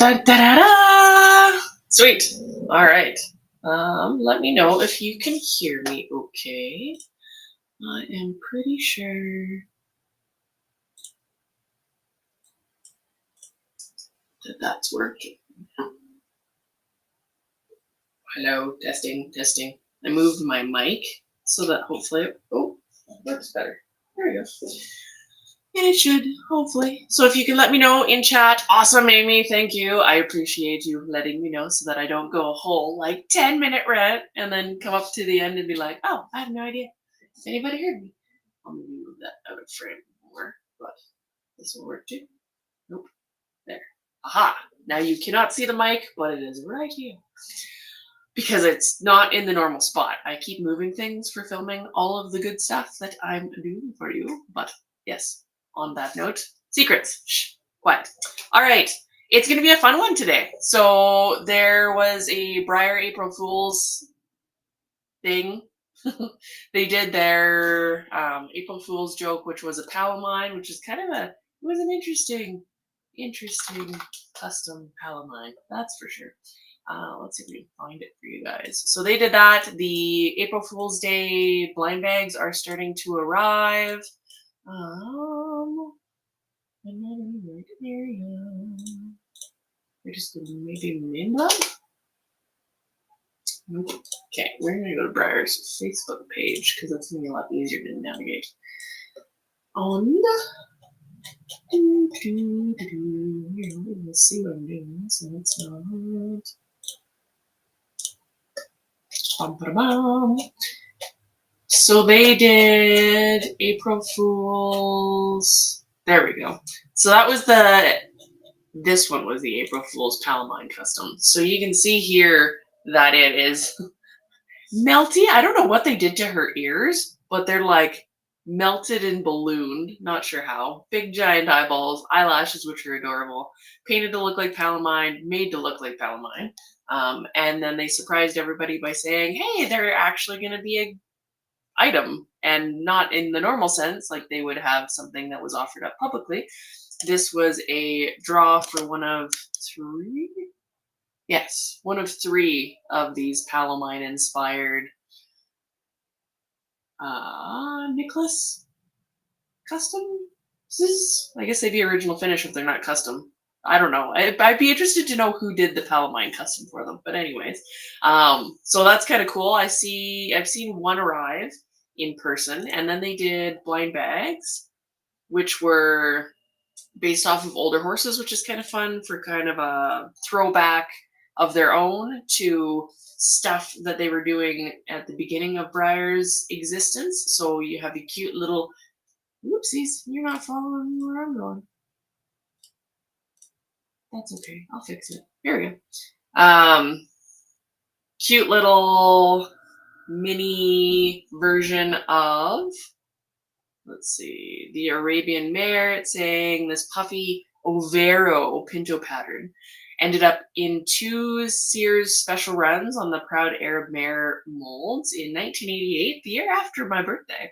Da-da-da-da! Sweet. All right. Let me know if you can hear me okay. I am pretty sure that that's working. Hello, testing, testing. I moved my mic so that hopefully, it works better. There we go. And it should, hopefully. So if you can let me know in chat. Awesome, Amy, thank you. I appreciate you letting me know so that I don't go a whole 10-minute rant and then come up to the end and be like, oh, I have no idea if anybody heard me. I'll maybe move that out of frame more, but this will work too. Nope. There. Aha. Now you cannot see the mic, but it is right here. Because it's not in the normal spot. I keep moving things for filming all of the good stuff that I'm doing for you. But yes, on that note, secrets. Shh, quiet. All right, it's going to be a fun one today. So there was a Briar April Fool's thing. They did their April Fool's joke, which was a Palomine, which is kind of it was an interesting custom Palomine, that's for sure. Let's see if we can find it for you guys. So they did that. The April Fool's Day blind bags are starting to arrive. I'm not in the right area. We're just gonna maybe min them. Okay, we're gonna go to Briar's Facebook page because that's gonna be a lot easier to navigate. On. Let's see what I'm doing. So it's not. So they did April Fool's. There we go. So that was this one was the April Fool's Palomine custom. So you can see here that it is melty. I don't know what they did to her ears, but they're like melted and ballooned. Not sure how. Big giant eyeballs, eyelashes, which are adorable. Painted to look like Palomine, made to look like Palomine. And then they surprised everybody by saying, hey, they're actually going to be a item, and not in the normal sense, like they would have something that was offered up publicly. This was a draw for one of three of these Palomine inspired Nicholas customs. I guess they'd be original finish if they're not custom. I don't know. I'd be interested to know who did the Palomine custom for them. But anyways, so that's kind of cool. I've seen one arrive in person, and then they did blind bags, which were based off of older horses, which is kind of fun for kind of a throwback of their own to stuff that they were doing at the beginning of Briar's existence. So you have a cute little, whoopsies, you're not following me where I'm going. That's okay, I'll fix it. Here we go. Cute little mini version of, let's see, the Arabian mare. It's saying this puffy Overo Pinto pattern ended up in 2 Sears special runs on the Proud Arab Mare molds in 1988, the year after my birthday.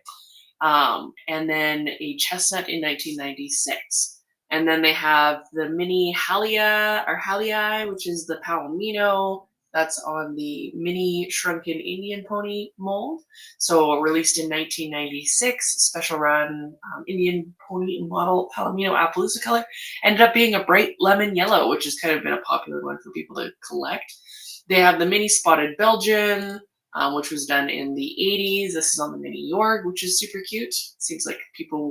And then a chestnut in 1996. And then they have the mini Halii, which is the Palomino. That's on the mini shrunken Indian pony mold. So released in 1996, special run Indian pony model Palomino Appaloosa color. Ended up being a bright lemon yellow, which has kind of been a popular one for people to collect. They have the mini spotted Belgian, which was done in the 80s. This is on the mini Yorg, which is super cute. Seems like people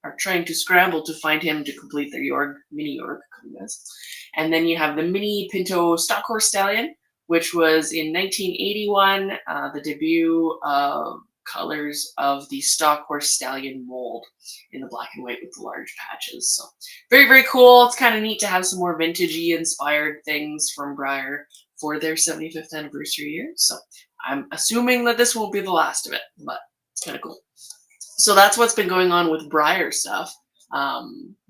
are trying to scramble to find him to complete their Yorg, mini Yorg. And then you have the mini Pinto stock horse stallion, which was in 1981, the debut of colors of the stock horse stallion mold in the black and white with the large patches. So very, very cool. It's kind of neat to have some more vintagey inspired things from Breyer for their 75th anniversary year. So I'm assuming that this won't be the last of it, but it's kind of cool. So that's what's been going on with Breyer stuff.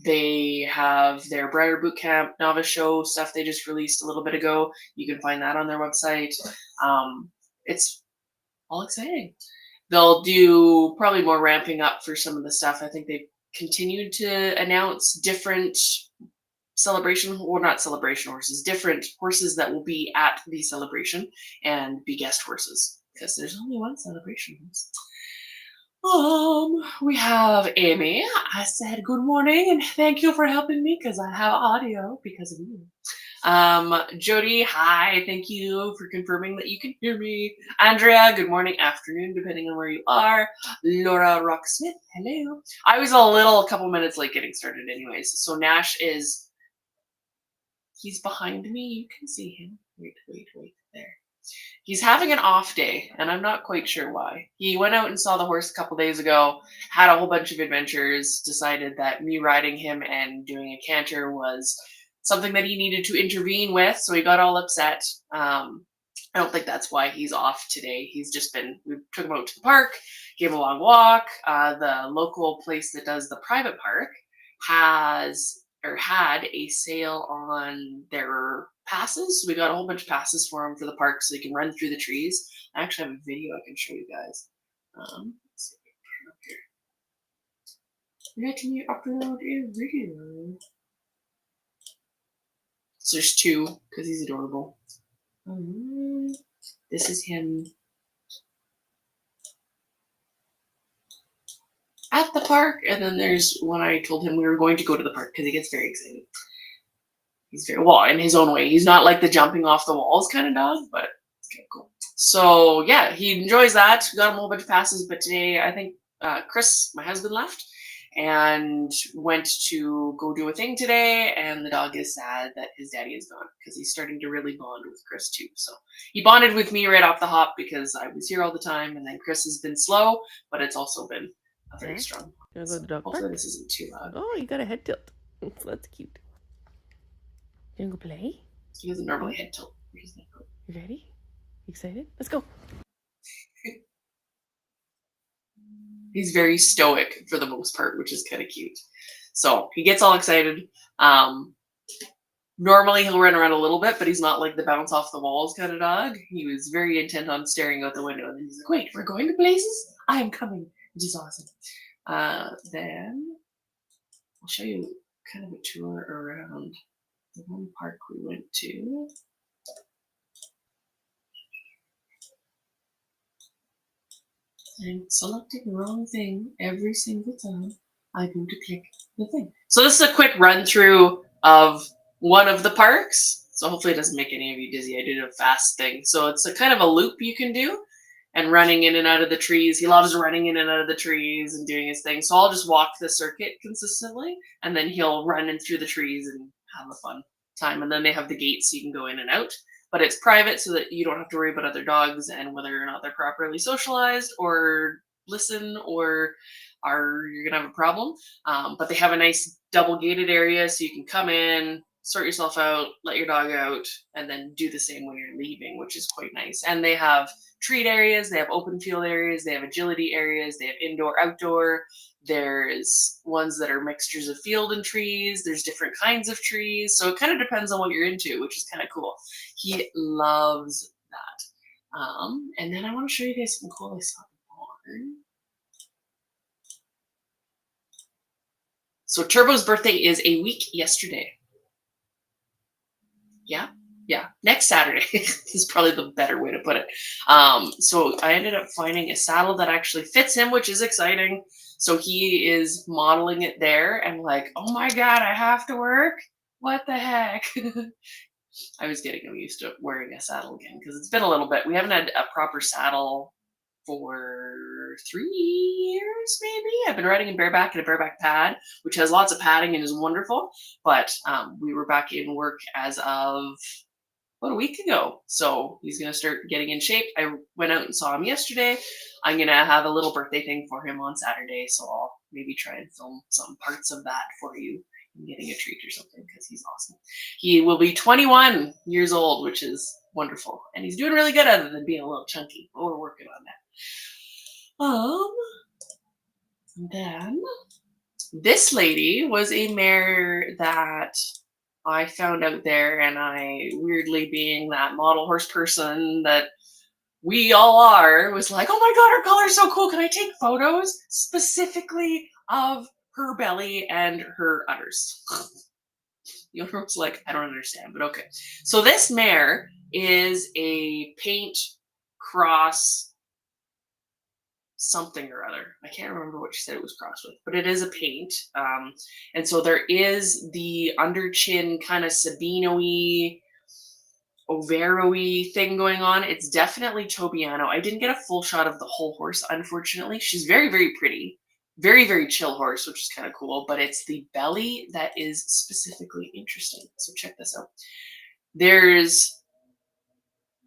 They have their Breyer Bootcamp novice show stuff they just released a little bit ago. You can find that on their website. It's all exciting. They'll do probably more ramping up for some of the stuff. I think they've continued to announce different celebration, or not celebration horses, different horses that will be at the celebration and be guest horses, because there's only one celebration horse. We have Amy. I said good morning and thank you for helping me because I have audio because of you. Jody, hi, thank you for confirming that you can hear me. Andrea, good morning, afternoon, depending on where you are. Laura Rocksmith, hello. I was a couple minutes late getting started anyways. So Nash he's behind me. You can see him. Wait, there. He's having an off day, and I'm not quite sure why. He went out and saw the horse a couple days ago, had a whole bunch of adventures, decided that me riding him and doing a canter was something that he needed to intervene with, so he got all upset. I don't think that's why he's off today. We took him out to the park, gave him a long walk. The local place that does the private park had a sale on their passes. So we got a whole bunch of passes for him for the park so he can run through the trees. I actually have a video I can show you guys. Let's see if I can up here. Let me upload a video. So there's two, because he's adorable. This is him at the park, and then there's when I told him we were going to go to the park because he gets very excited. He's very well in his own way. He's not like the jumping off the walls kind of dog, but it's kind of cool. So yeah, he enjoys that. We got him a whole bunch of passes, but today I think Chris, my husband, left and went to go do a thing today, and the dog is sad that his daddy is gone because he's starting to really bond with Chris too. So he bonded with me right off the hop because I was here all the time, and then Chris has been slow, but it's also been a very strong. You wanna go to the dog park? Hopefully this isn't too loud. Oh, you got a head tilt. That's cute. You wanna go play? He doesn't normally head tilt. You ready? Excited? Let's go. He's very stoic for the most part, which is kind of cute. So he gets all excited. Normally he'll run around a little bit, but he's not like the bounce off the walls kind of dog. He was very intent on staring out the window, and then he's like, wait, we're going to places? I am coming, which is awesome. Then I'll show you kind of a tour around the one park we went to. I'm selecting the wrong thing every single time I go to click the thing. So this is a quick run through of one of the parks. So hopefully it doesn't make any of you dizzy. I did a fast thing. So it's a kind of a loop you can do and running in and out of the trees. He loves running in and out of the trees and doing his thing. So I'll just walk the circuit consistently, and then he'll run in through the trees and have a fun time. And then they have the gates so you can go in and out. But it's private so that you don't have to worry about other dogs and whether or not they're properly socialized or listen or you're going to have a problem. But they have a nice double gated area so you can come in, sort yourself out, let your dog out, and then do the same when you're leaving, which is quite nice. And they have treat areas, they have open field areas, they have agility areas, they have indoor, outdoor. There's ones that are mixtures of field and trees. There's different kinds of trees. So it kind of depends on what you're into, which is kind of cool. He loves that. And then I want to show you guys something cool I saw born. So Turbo's birthday is a week yesterday. Yeah, next Saturday is probably the better way to put it. So I ended up finding a saddle that actually fits him, which is exciting. So he is modeling it there and like, oh my God, I have to work? What the heck? I was getting him used to wearing a saddle again because it's been a little bit. We haven't had a proper saddle for 3 years, maybe. I've been riding in bareback and a bareback pad, which has lots of padding and is wonderful. But we were back in work as of about a week ago. So he's going to start getting in shape. I went out and saw him yesterday. I'm going to have a little birthday thing for him on Saturday. So I'll maybe try and film some parts of that for you and getting a treat or something because he's awesome. He will be 21 years old, which is wonderful. And he's doing really good other than being a little chunky. But we're working on that. Then this lady was a mare that I found out there, and I, weirdly being that model horse person that we all are, was like, oh my god, her color's so cool. Can I take photos specifically of her belly and her udders? The owner was like, I don't understand, but okay. So this mare is a paint cross something or other. I can't remember what she said it was crossed with, but it is a paint. And so there is the under chin kind of Sabino-y, Overo-y thing going on. It's definitely Tobiano. I didn't get a full shot of the whole horse, unfortunately. She's very, very pretty. Very, very chill horse, which is kind of cool, but it's the belly that is specifically interesting. So check this out. There's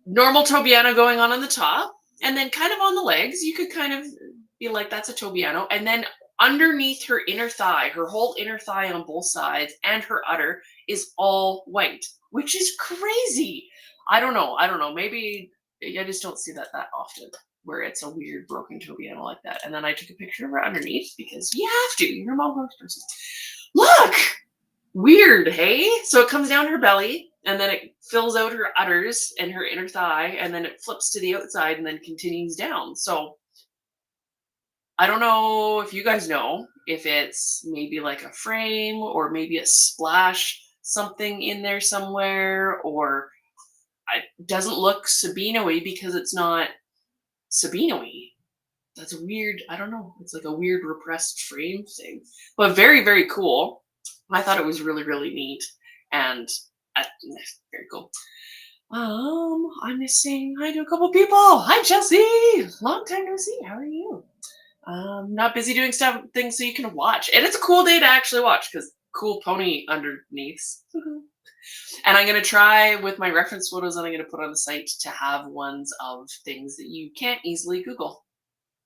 normal Tobiano going on the top, and then kind of on the legs, you could kind of be like, that's a Tobiano. And then underneath her inner thigh, her whole inner thigh on both sides, and her udder is all white, which is crazy. I don't know. Maybe I just don't see that often, where it's a weird broken Tobiano like that. And then I took a picture of her underneath because you have to. You're a mom horse person. Look! Weird, hey? So it comes down her belly, and then it fills out her udders and her inner thigh, and then it flips to the outside and then continues down. So I don't know if you guys know if it's maybe like a frame or maybe a splash something in there somewhere, or it doesn't look Sabino-y because it's not Sabino-y. That's weird. I don't know. It's like a weird repressed frame thing, but very, very cool. I thought it was really, really neat, and very cool. I'm just saying hi to a couple people. Hi, Chelsea. Long time no see. How are you? Not busy doing things so you can watch, and it's a cool day to actually watch because cool pony underneath. And I'm gonna try with my reference photos that I'm gonna put on the site to have ones of things that you can't easily Google,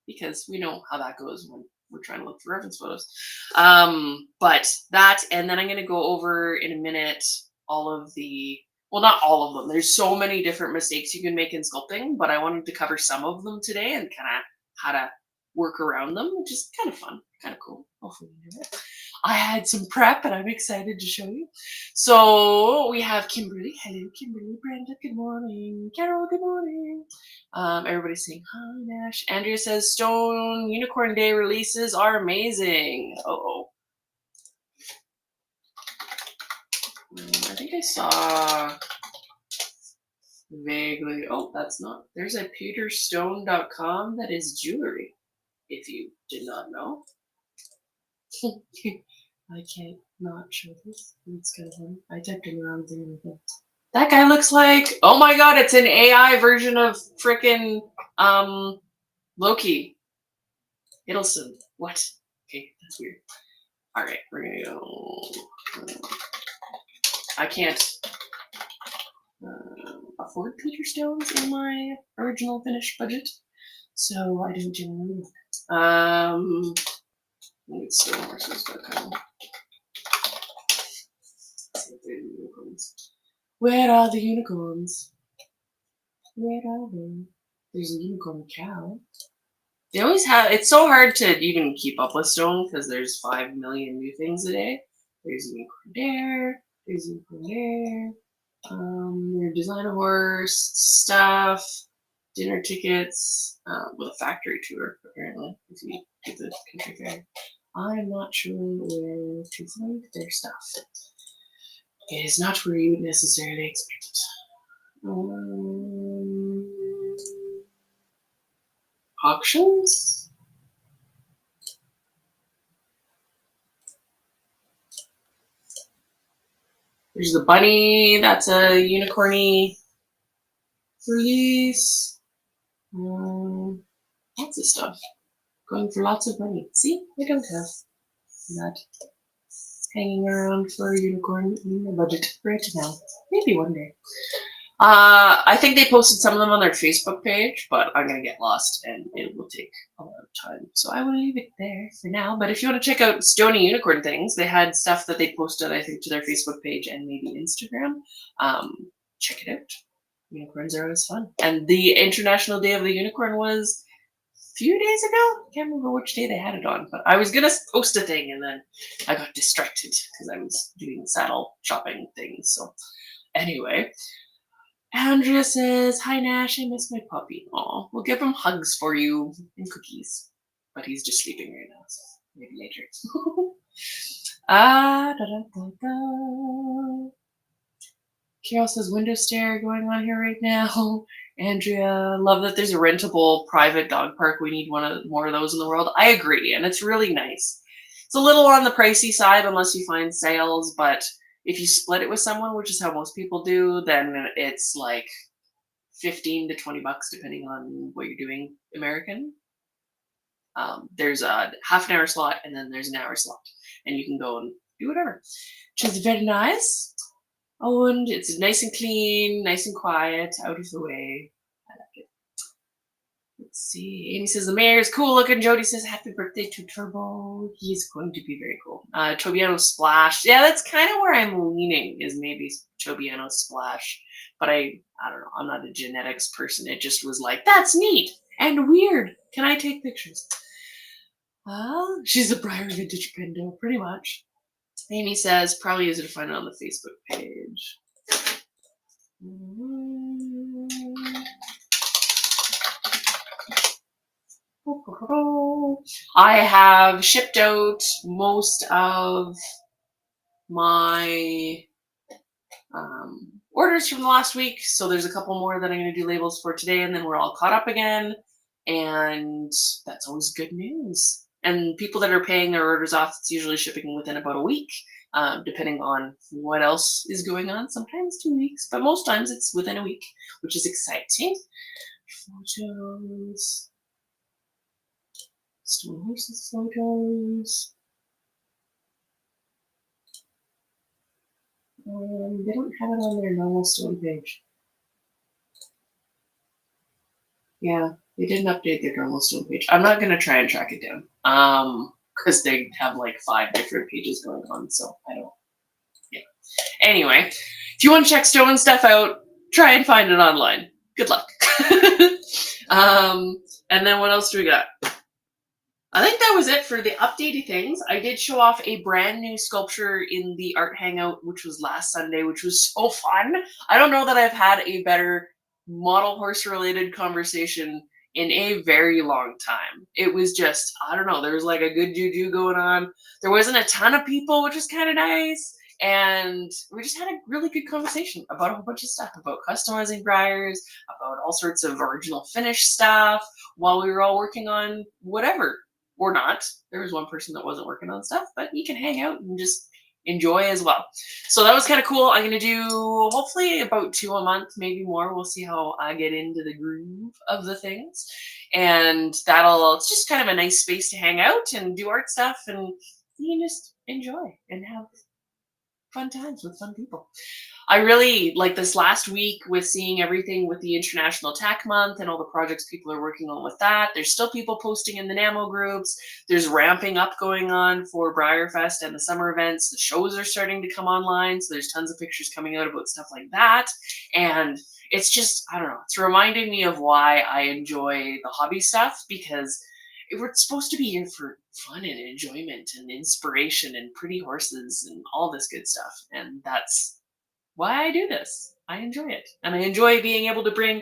because we know how that goes when we're trying to look for reference photos. But that, and then I'm going to go over in a minute all of the, well, not all of them. There's so many different mistakes you can make in sculpting, but I wanted to cover some of them today and kind of how to work around them, which is kind of fun, kind of cool. Hopefully you enjoy it. I had some prep and I'm excited to show you. So we have Kimberly. Hello, Kimberly. Brenda, good morning. Carol, good morning. Everybody's saying hi, Nash. Andrea says Stone Unicorn Day releases are amazing. I think I saw vaguely. Oh, that's not. There's a peterstone.com that is jewelry, if you did not know. I can't not show this. It's kind of funny. I typed in the wrong thing. That guy looks like, oh my god, it's an AI version of frickin' Loki. Hiddleston. What? Okay, that's weird. Alright, we're gonna go. I can't afford Peter Stones in my original finished budget, so I don't generally look. It's stonehorses.com. Where are the unicorns? Where are they? There's a unicorn cow. They always have. It's so hard to even keep up with Stone because there's 5 million new things a day. There's a unicorn there. There's a unicorn there. Their design a horse stuff, dinner tickets, with a factory tour apparently. If you do the country fair, I'm not sure where to find their stuff. It is not where you would necessarily expect it. Auctions? There's the bunny, that's a unicorny release. Lots of stuff. Going for lots of money. See, I don't have that hanging around for a unicorn in my budget right now. Maybe one day. I think they posted some of them on their Facebook page, but I'm gonna get lost and it will take a lot of time. So I will leave it there for now. But if you want to check out Stony Unicorn things, they had stuff that they posted, I think, to their Facebook page and maybe Instagram. Check it out. Unicorns are always fun. And the International Day of the Unicorn was a few days ago. I can't remember which day they had it on, but I was gonna post a thing and then I got distracted because I was doing saddle shopping things. So anyway. Andrea says, "Hi Nash, I miss my puppy. Aw, we'll give him hugs for you and cookies. But he's just sleeping right now, so maybe later." Da, da, da, da. Carol says, "Window stare going on here right now." Andrea, "Love that there's a rentable private dog park. We need more of those in the world." I agree, and it's really nice. It's a little on the pricey side unless you find sales, but if you split it with someone, which is how most people do, then it's like 15 to 20 bucks depending on what you're doing American. There's a half an hour slot and then there's an hour slot, and you can go and do whatever, which is very nice. Oh, and it's nice and clean, nice and quiet, out of the way. I like it. Let's see. Amy says, "The mayor is cool looking." Jody says, "Happy birthday to Turbo. He's going to be very cool." Tobiano Splash. Yeah, that's kind of where I'm leaning, is maybe Tobiano Splash. But I don't know. I'm not a genetics person. It just was like, that's neat and weird. Can I take pictures? She's a Briar Vintage Pindo, pretty much. Amy says, "Probably easier to find it on the Facebook page." I have shipped out most of my orders from the last week, so there's a couple more that I'm going to do labels for today, and then we're all caught up again, and that's always good news. And people that are paying their orders off, it's usually shipping within about a week, depending on what else is going on. Sometimes 2 weeks, but most times it's within a week, which is exciting. Photos. Stone horses photos. They don't have it on their normal stone page. Yeah, they didn't update their normal stone page. I'm not gonna try and track it down. Because they have like 5 different pages going on, so I don't. Yeah. Anyway, if you want to check stone stuff out, try and find it online. Good luck. And then what else do we got? I think that was it for the updated things. I did show off a brand new sculpture in the art hangout, which was last Sunday, which was so fun. I don't know that I've had a better model horse related conversation in a very long time. It was just, I don't know, there was like a good juju going on. There wasn't a ton of people, which was kind of nice. And we just had a really good conversation about a whole bunch of stuff, about customizing briars, about all sorts of original finish stuff, while we were all working on whatever. Or not. There was one person that wasn't working on stuff, but you can hang out and just enjoy as well. So that was kind of cool. I'm going to do hopefully about 2 a month, maybe more. We'll see how I get into the groove of the things. And it's just kind of a nice space to hang out and do art stuff, and you can just enjoy and have fun times with fun people. I really like this last week with seeing everything with the International Tech Month and all the projects people are working on with that. There's still people posting in the NAMO groups. There's ramping up going on for Briarfest and the summer events. The shows are starting to come online, so there's tons of pictures coming out about stuff like that. And it's just, I don't know, it's reminding me of why I enjoy the hobby stuff, because we're supposed to be here for fun and enjoyment and inspiration and pretty horses and all this good stuff. And that's why I do this. I enjoy it. And I enjoy being able to bring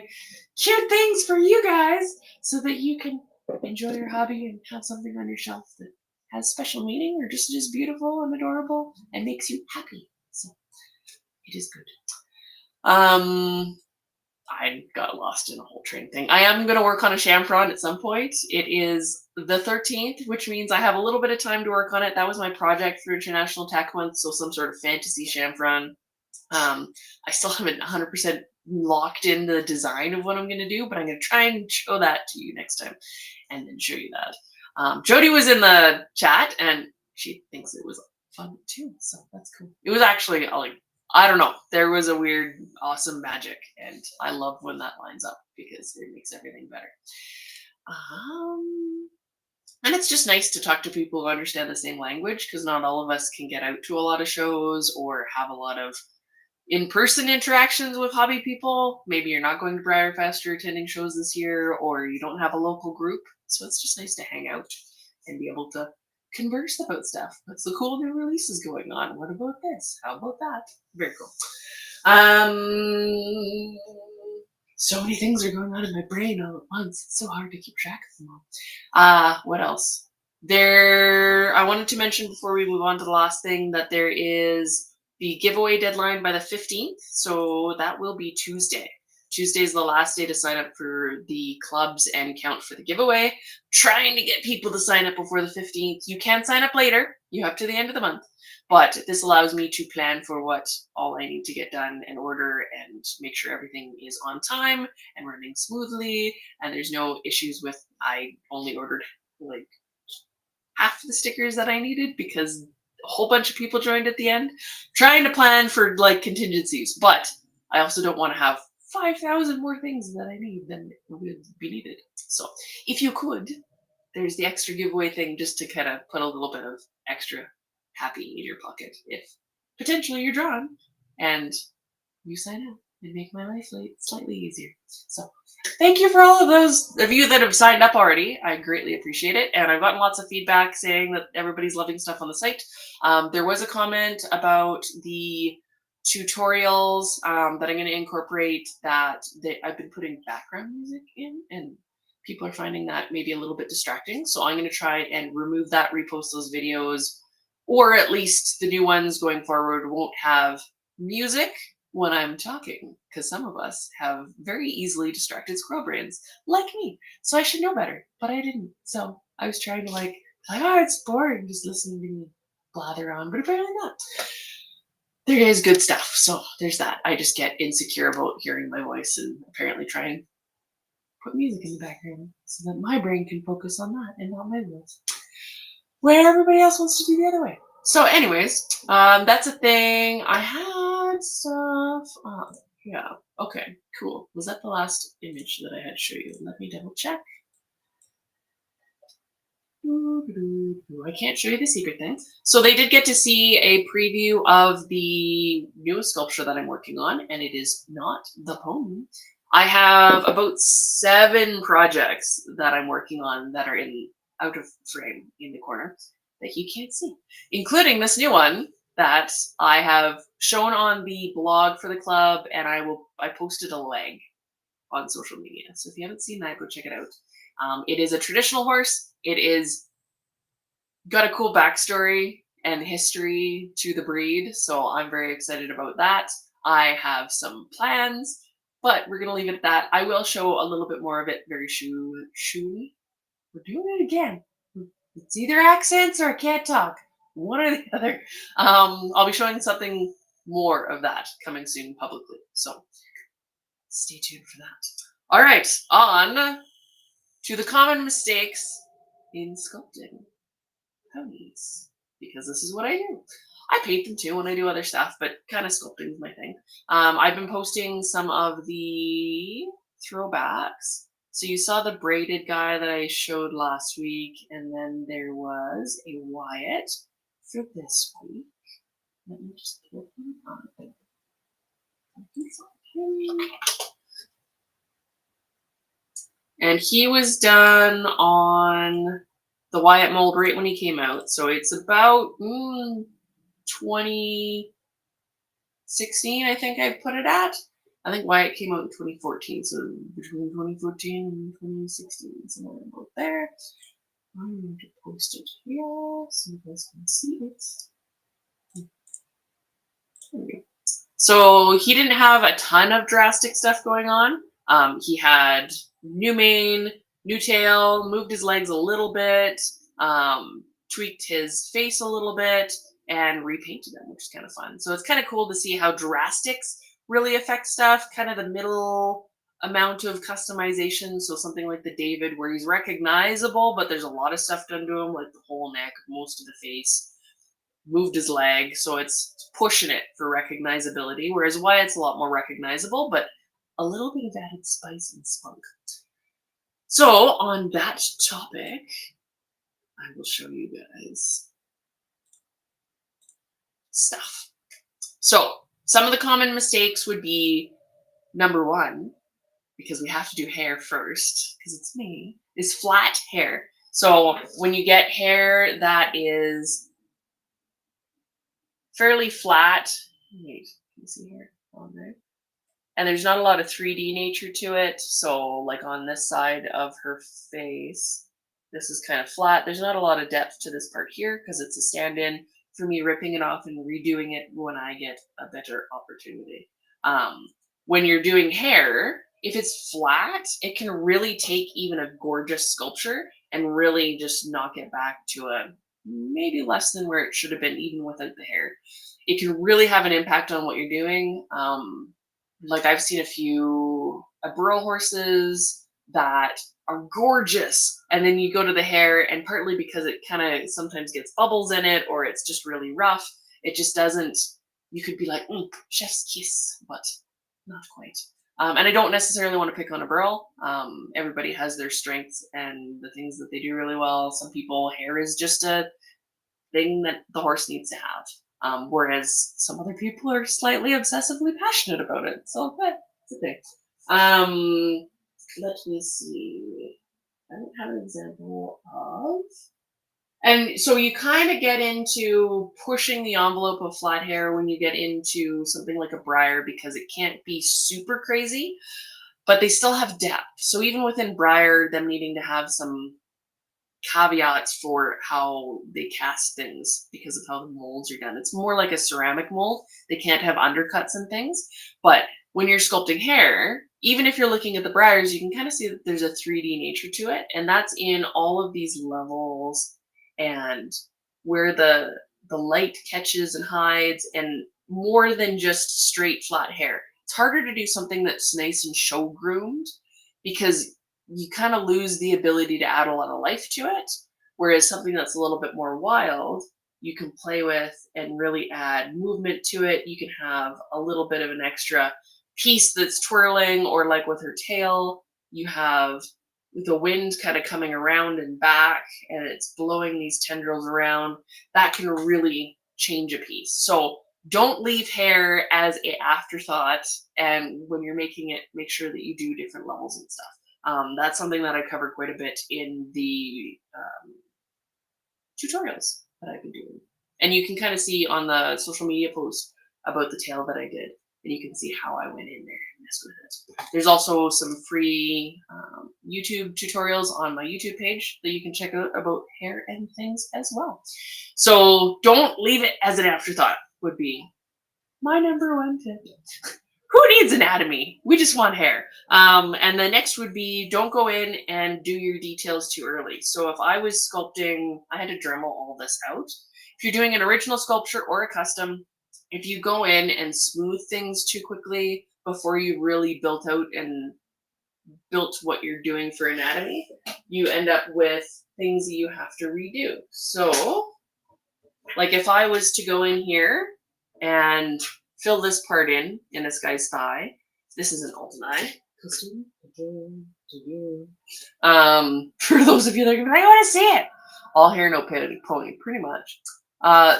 cute things for you guys so that you can enjoy your hobby and have something on your shelf that has special meaning or just is beautiful and adorable and makes you happy. So it is good. I got lost in a whole train thing. I am going to work on a Champron at some point. It is the 13th, which means I have a little bit of time to work on it. That was my project for International Tech Month, so some sort of fantasy Champron. I still haven't 100% locked in the design of what I'm going to do, but I'm going to try and show that to you next time and then show you that. Jody was in the chat and she thinks it was fun too, so that's cool. It was actually like I don't know. There was a weird, awesome magic, and I love when that lines up because it makes everything better. Um, and it's just nice to talk to people who understand the same language because not all of us can get out to a lot of shows or have a lot of in-person interactions with hobby people. Maybe you're not going to Briarfest or attending shows this year, or you don't have a local group. So it's just nice to hang out and be able to converse about stuff. What's the cool new releases going on? What about this? How about that? Very cool. Um, so many things are going on in my brain all at once. It's so hard to keep track of them all. What else? I wanted to mention before we move on to the last thing that there is the giveaway deadline by the 15th. So that will be Tuesday. Tuesday is the last day to sign up for the clubs and count for the giveaway. Trying to get people to sign up before the 15th. You can sign up later. You have to the end of the month. But this allows me to plan for what all I need to get done in order and make sure everything is on time and running smoothly. And there's no issues with I only ordered like half the stickers that I needed because a whole bunch of people joined at the end, trying to plan for like contingencies. But I also don't want to have 5,000 more things that I need than would be needed. So if you could, there's the extra giveaway thing just to kind of put a little bit of extra happy in your pocket if potentially you're drawn and you sign up and make my life slightly easier. So thank you for all of those of you that have signed up already. I greatly appreciate it. And I've gotten lots of feedback saying that everybody's loving stuff on the site. There was a comment about the tutorials that I'm going to incorporate that I've been putting background music in, and people are finding that maybe a little bit distracting. So I'm going to try and remove that, repost those videos, or at least the new ones going forward won't have music when I'm talking, because some of us have very easily distracted squirrel brains, like me. So I should know better, but I didn't. So I was trying to oh, it's boring just listening to me blather on, but apparently not. There is good stuff. So there's that. I just get insecure about hearing my voice and apparently try and put music in the background so that my brain can focus on that and not my voice. Where everybody else wants to do the other way. So anyways, that's a thing. I had stuff. Yeah. Okay, cool. Was that the last image that I had to show you? Let me double check. I can't show you the secret thing. So they did get to see a preview of the newest sculpture that I'm working on, and it is not the pony. I have about 7 projects that I'm working on that are out of frame in the corner that you can't see, including this new one that I have shown on the blog for the club, and I posted a leg on social media. So if you haven't seen that, go check it out. It is a traditional horse. It is got a cool backstory and history to the breed, so I'm very excited about that. I have some plans, but we're gonna leave it at that. I will show a little bit more of it very soon. We're doing it again. It's either accents or I can't talk. One or the other. I'll be showing something more of that coming soon publicly, so stay tuned for that. All right, on to the common mistakes in sculpting ponies, because this is what I do. I paint them too when I do other stuff, but kind of sculpting is my thing. I've been posting some of the throwbacks. So you saw the braided guy that I showed last week, and then there was a Wyatt for this week. Let me just pull him up. And he was done on the Wyatt mold right when he came out. So it's about 2016, I think I put it at. I think Wyatt came out in 2014, so between 2014 and 2016, somewhere about there. I'm going to post it here so you guys can see it. There we go. So he didn't have a ton of drastic stuff going on. He had new mane, new tail, moved his legs a little bit, tweaked his face a little bit, and repainted them, which is kind of fun. So it's kind of cool to see how drastics really affect stuff, kind of the middle amount of customization. So something like the David where he's recognizable, but there's a lot of stuff done to him, like the whole neck, most of the face. moved his leg, so it's pushing it for recognizability, whereas Wyatt's a lot more recognizable, but a little bit of added spice and spunk. So on that topic, I will show you guys stuff. So some of the common mistakes would be, number one, because we have to do hair first, because it's me, is flat hair. So when you get hair that is fairly flat, wait, can you see here on there? And there's not a lot of 3D nature to it. So like on this side of her face, this is kind of flat. There's not a lot of depth to this part here because it's a stand-in for me ripping it off and redoing it when I get a better opportunity. When you're doing hair, if it's flat, it can really take even a gorgeous sculpture and really just knock it back to a maybe less than where it should have been even without the hair. It can really have an impact on what you're doing. Like I've seen a few burro horses that are gorgeous, and then you go to the hair, and partly because it kind of sometimes gets bubbles in it, or it's just really rough, it just doesn't. You could be like, chef's kiss, but not quite. And I don't necessarily want to pick on a burro. Everybody has their strengths and the things that they do really well. Some people, hair is just a thing that the horse needs to have. Whereas some other people are slightly obsessively passionate about it. So that's a thing. Let me see. I don't have an example of. And so you kind of get into pushing the envelope of flat hair when you get into something like a briar, because it can't be super crazy, but they still have depth. So even within briar, them needing to have some caveats for how they cast things because of how the molds are done. It's more like a ceramic mold. They can't have undercuts and things. But when you're sculpting hair, even if you're looking at the briars, you can kind of see that there's a 3D nature to it. And that's in all of these levels and where the light catches and hides, and more than just straight flat hair. It's harder to do something that's nice and show groomed because you kind of lose the ability to add a lot of life to it. Whereas something that's a little bit more wild, you can play with and really add movement to it. You can have a little bit of an extra piece that's twirling, or like with her tail, you have the wind kind of coming around and back, and it's blowing these tendrils around. That can really change a piece. So don't leave hair as an afterthought, and when you're making it, make sure that you do different levels and stuff. That's something that I covered quite a bit in the tutorials that I've been doing. And you can kind of see on the social media post about the tail that I did, and you can see how I went in there and messed with it. There's also some free YouTube tutorials on my YouTube page that you can check out about hair and things as well. So don't leave it as an afterthought would be my number one tip. Who needs anatomy? We just want hair. And the next would be, don't go in and do your details too early. So if I was sculpting, I had to Dremel all this out. If you're doing an original sculpture or a custom, if you go in and smooth things too quickly before you really built out and built what you're doing for anatomy, you end up with things that you have to redo. So like if I was to go in here and fill this part in this guy's thigh. This is an Alton eye. For those of you that are going, I want to see it. All hair, no pony, pretty much.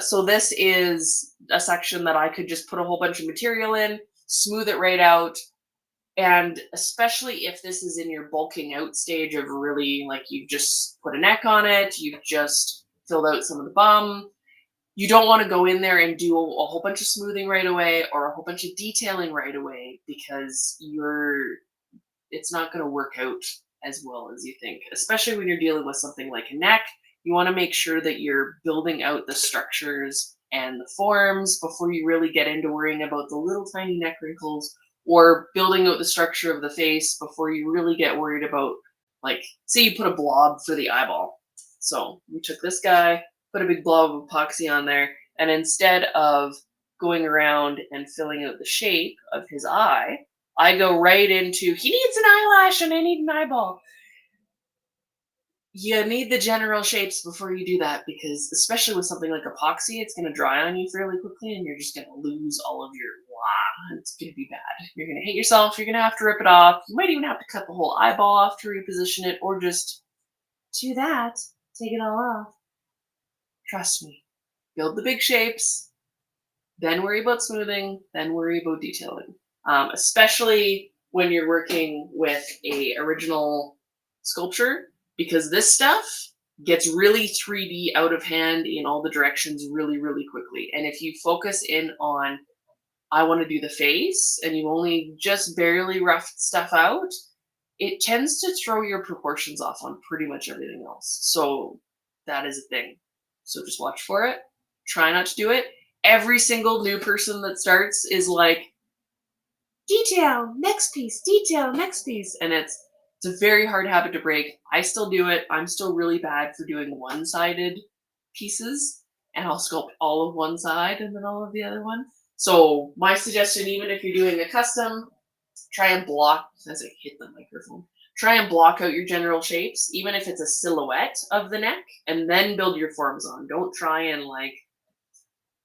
So this is a section that I could just put a whole bunch of material in, smooth it right out. And especially if this is in your bulking out stage of really like you've just put a neck on it, you've just filled out some of the bum. You don't want to go in there and do a whole bunch of smoothing right away or a whole bunch of detailing right away, because it's not going to work out as well as you think, especially when you're dealing with something like a neck. You want to make sure that you're building out the structures and the forms before you really get into worrying about the little tiny neck wrinkles, or building out the structure of the face before you really get worried about, like, say you put a blob for the eyeball. So we took this guy, put a big blob of epoxy on there, and instead of going around and filling out the shape of his eye, I go right into, he needs an eyelash and I need an eyeball. you need the general shapes before you do that, because especially with something like epoxy, it's going to dry on you fairly quickly and you're just going to lose all of your blah. It's going to be bad. You're going to hate yourself. You're going to have to rip it off. You might even have to cut the whole eyeball off to reposition it, or just do that. Take it all off. Trust me. Build the big shapes, then worry about smoothing, then worry about detailing. Especially when you're working with a original sculpture, because this stuff gets really 3D out of hand in all the directions really, really quickly. And if you focus in on, I want to do the face, and you only just barely roughed stuff out, it tends to throw your proportions off on pretty much everything else. So that is a thing. So just watch for it. Try not to do it. Every single new person that starts is like, detail, next piece, detail, next piece. And it's a very hard habit to break. I still do it. I'm still really bad for doing one-sided pieces, and I'll sculpt all of one side and then all of the other one. So my suggestion, even if you're doing a custom, try and block, as I hit the microphone, try and block out your general shapes, even if it's a silhouette of the neck, and then build your forms on. Don't try and like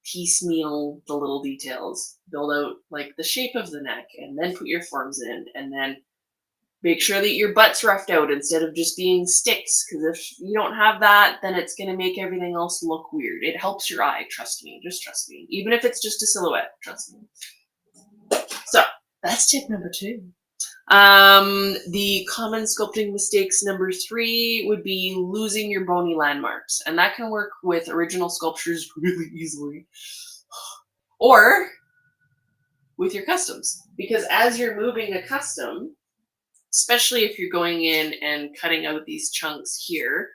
piecemeal the little details. Build out like the shape of the neck and then put your forms in, and then make sure that your butt's roughed out instead of just being sticks, because if you don't have that, then it's going to make everything else look weird. It helps your eye, trust me, just trust me. Even if it's just a silhouette, trust me. So that's tip number 2. The common sculpting mistakes number 3 would be losing your bony landmarks, and that can work with original sculptures really easily, or with your customs, because as you're moving a custom, especially if you're going in and cutting out these chunks here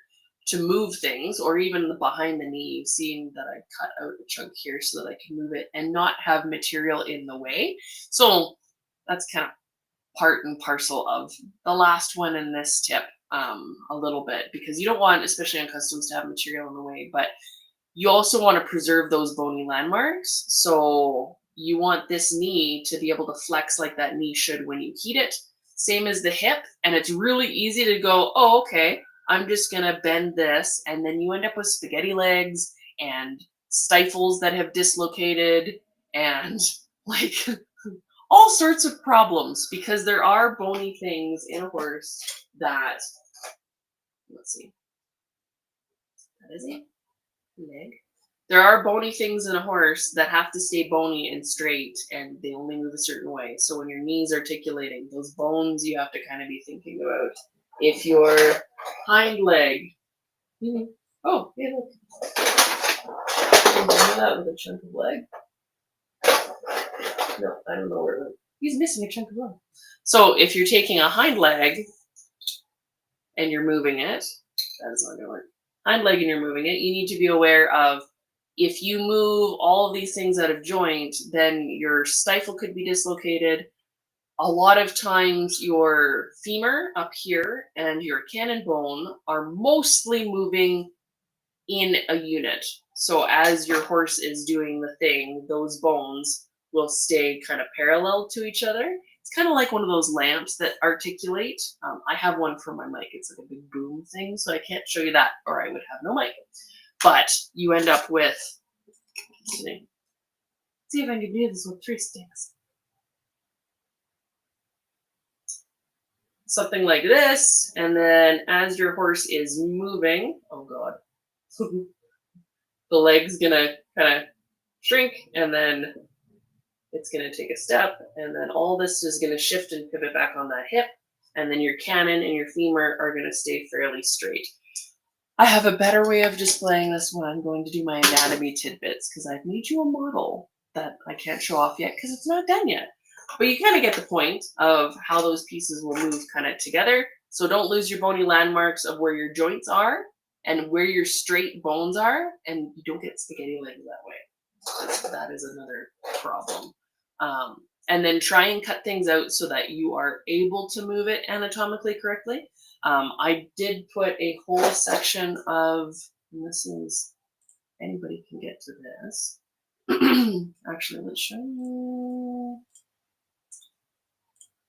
to move things, or even the behind the knee, you've seen that I cut out a chunk here so that I can move it and not have material in the way. So that's kind of part and parcel of the last one in this tip, a little bit, because you don't want, especially on customs, to have material in the way, but you also want to preserve those bony landmarks. So you want this knee to be able to flex like that knee should when you heat it, same as the hip. And it's really easy to go, oh, okay, I'm just going to bend this, and then you end up with spaghetti legs and stifles that have dislocated and like all sorts of problems, because there are bony things in a horse that, let's see, that is it, leg. There are bony things in a horse that have to stay bony and straight, and they only move a certain way. So when your knee's articulating, those bones you have to kind of be thinking about. If your hind leg, oh, hey, look. You can do that with a chunk of leg. No, I don't know where it went. He's missing a chunk of leg. So if you're taking a hind leg and you're moving it, that is not going to work. Hind leg and you're moving it, you need to be aware of, if you move all of these things out of joint, then your stifle could be dislocated. A lot of times your femur up here and your cannon bone are mostly moving in a unit. So as your horse is doing the thing, those bones will stay kind of parallel to each other. It's kind of like one of those lamps that articulate. I have one for my mic. It's like a big boom thing, so I can't show you that, or I would have no mic. But you end up with, see if I can do this with 3 sticks. Something like this, and then as your horse is moving, oh god, the leg's gonna kind of shrink, and then it's gonna take a step, and then all this is gonna shift and pivot back on that hip, and then your cannon and your femur are gonna stay fairly straight. I have a better way of displaying this when I'm going to do my anatomy tidbits, because I've made you a model that I can't show off yet because it's not done yet. But you kind of get the point of how those pieces will move kind of together. So don't lose your bony landmarks of where your joints are and where your straight bones are, and you don't get spaghetti legs that way. That is another problem. And then try and cut things out so that you are able to move it anatomically correctly. I did put a whole section of, and this is, anybody can get to this. Actually, let's show you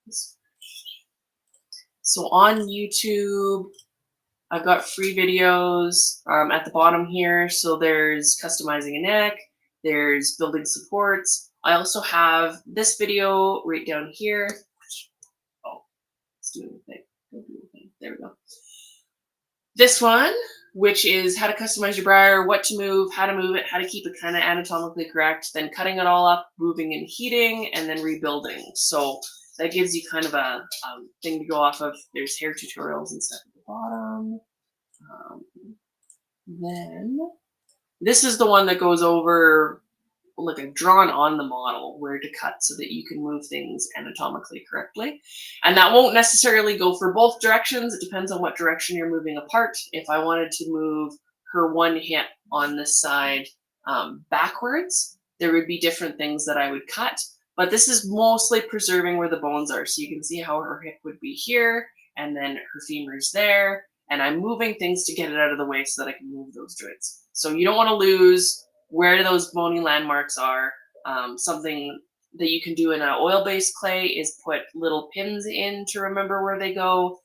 this. So on YouTube, I've got free videos at the bottom here. So there's customizing a neck, there's building supports. I also have this video right down here. Oh, it's doing the thing. Don't do the thing. There we go. This one, which is how to customize your briar, what to move, how to keep it kind of anatomically correct, then cutting it all up, moving and heating, and then rebuilding. So that gives you kind of a thing to go off of. There's hair tutorials and stuff at the bottom. Then this is the one that goes over like a drawn on the model where to cut so that you can move things anatomically correctly. And that won't necessarily go for both directions. It depends on what direction you're moving apart. If I wanted to move her one hip on this side backwards, there would be different things that I would cut. But this is mostly preserving where the bones are. So you can see how her hip would be here, and then her femur's there. And I'm moving things to get it out of the way so that I can move those joints. So you don't want to lose where those bony landmarks are. Something that you can do in an oil-based clay is put little pins in to remember where they go.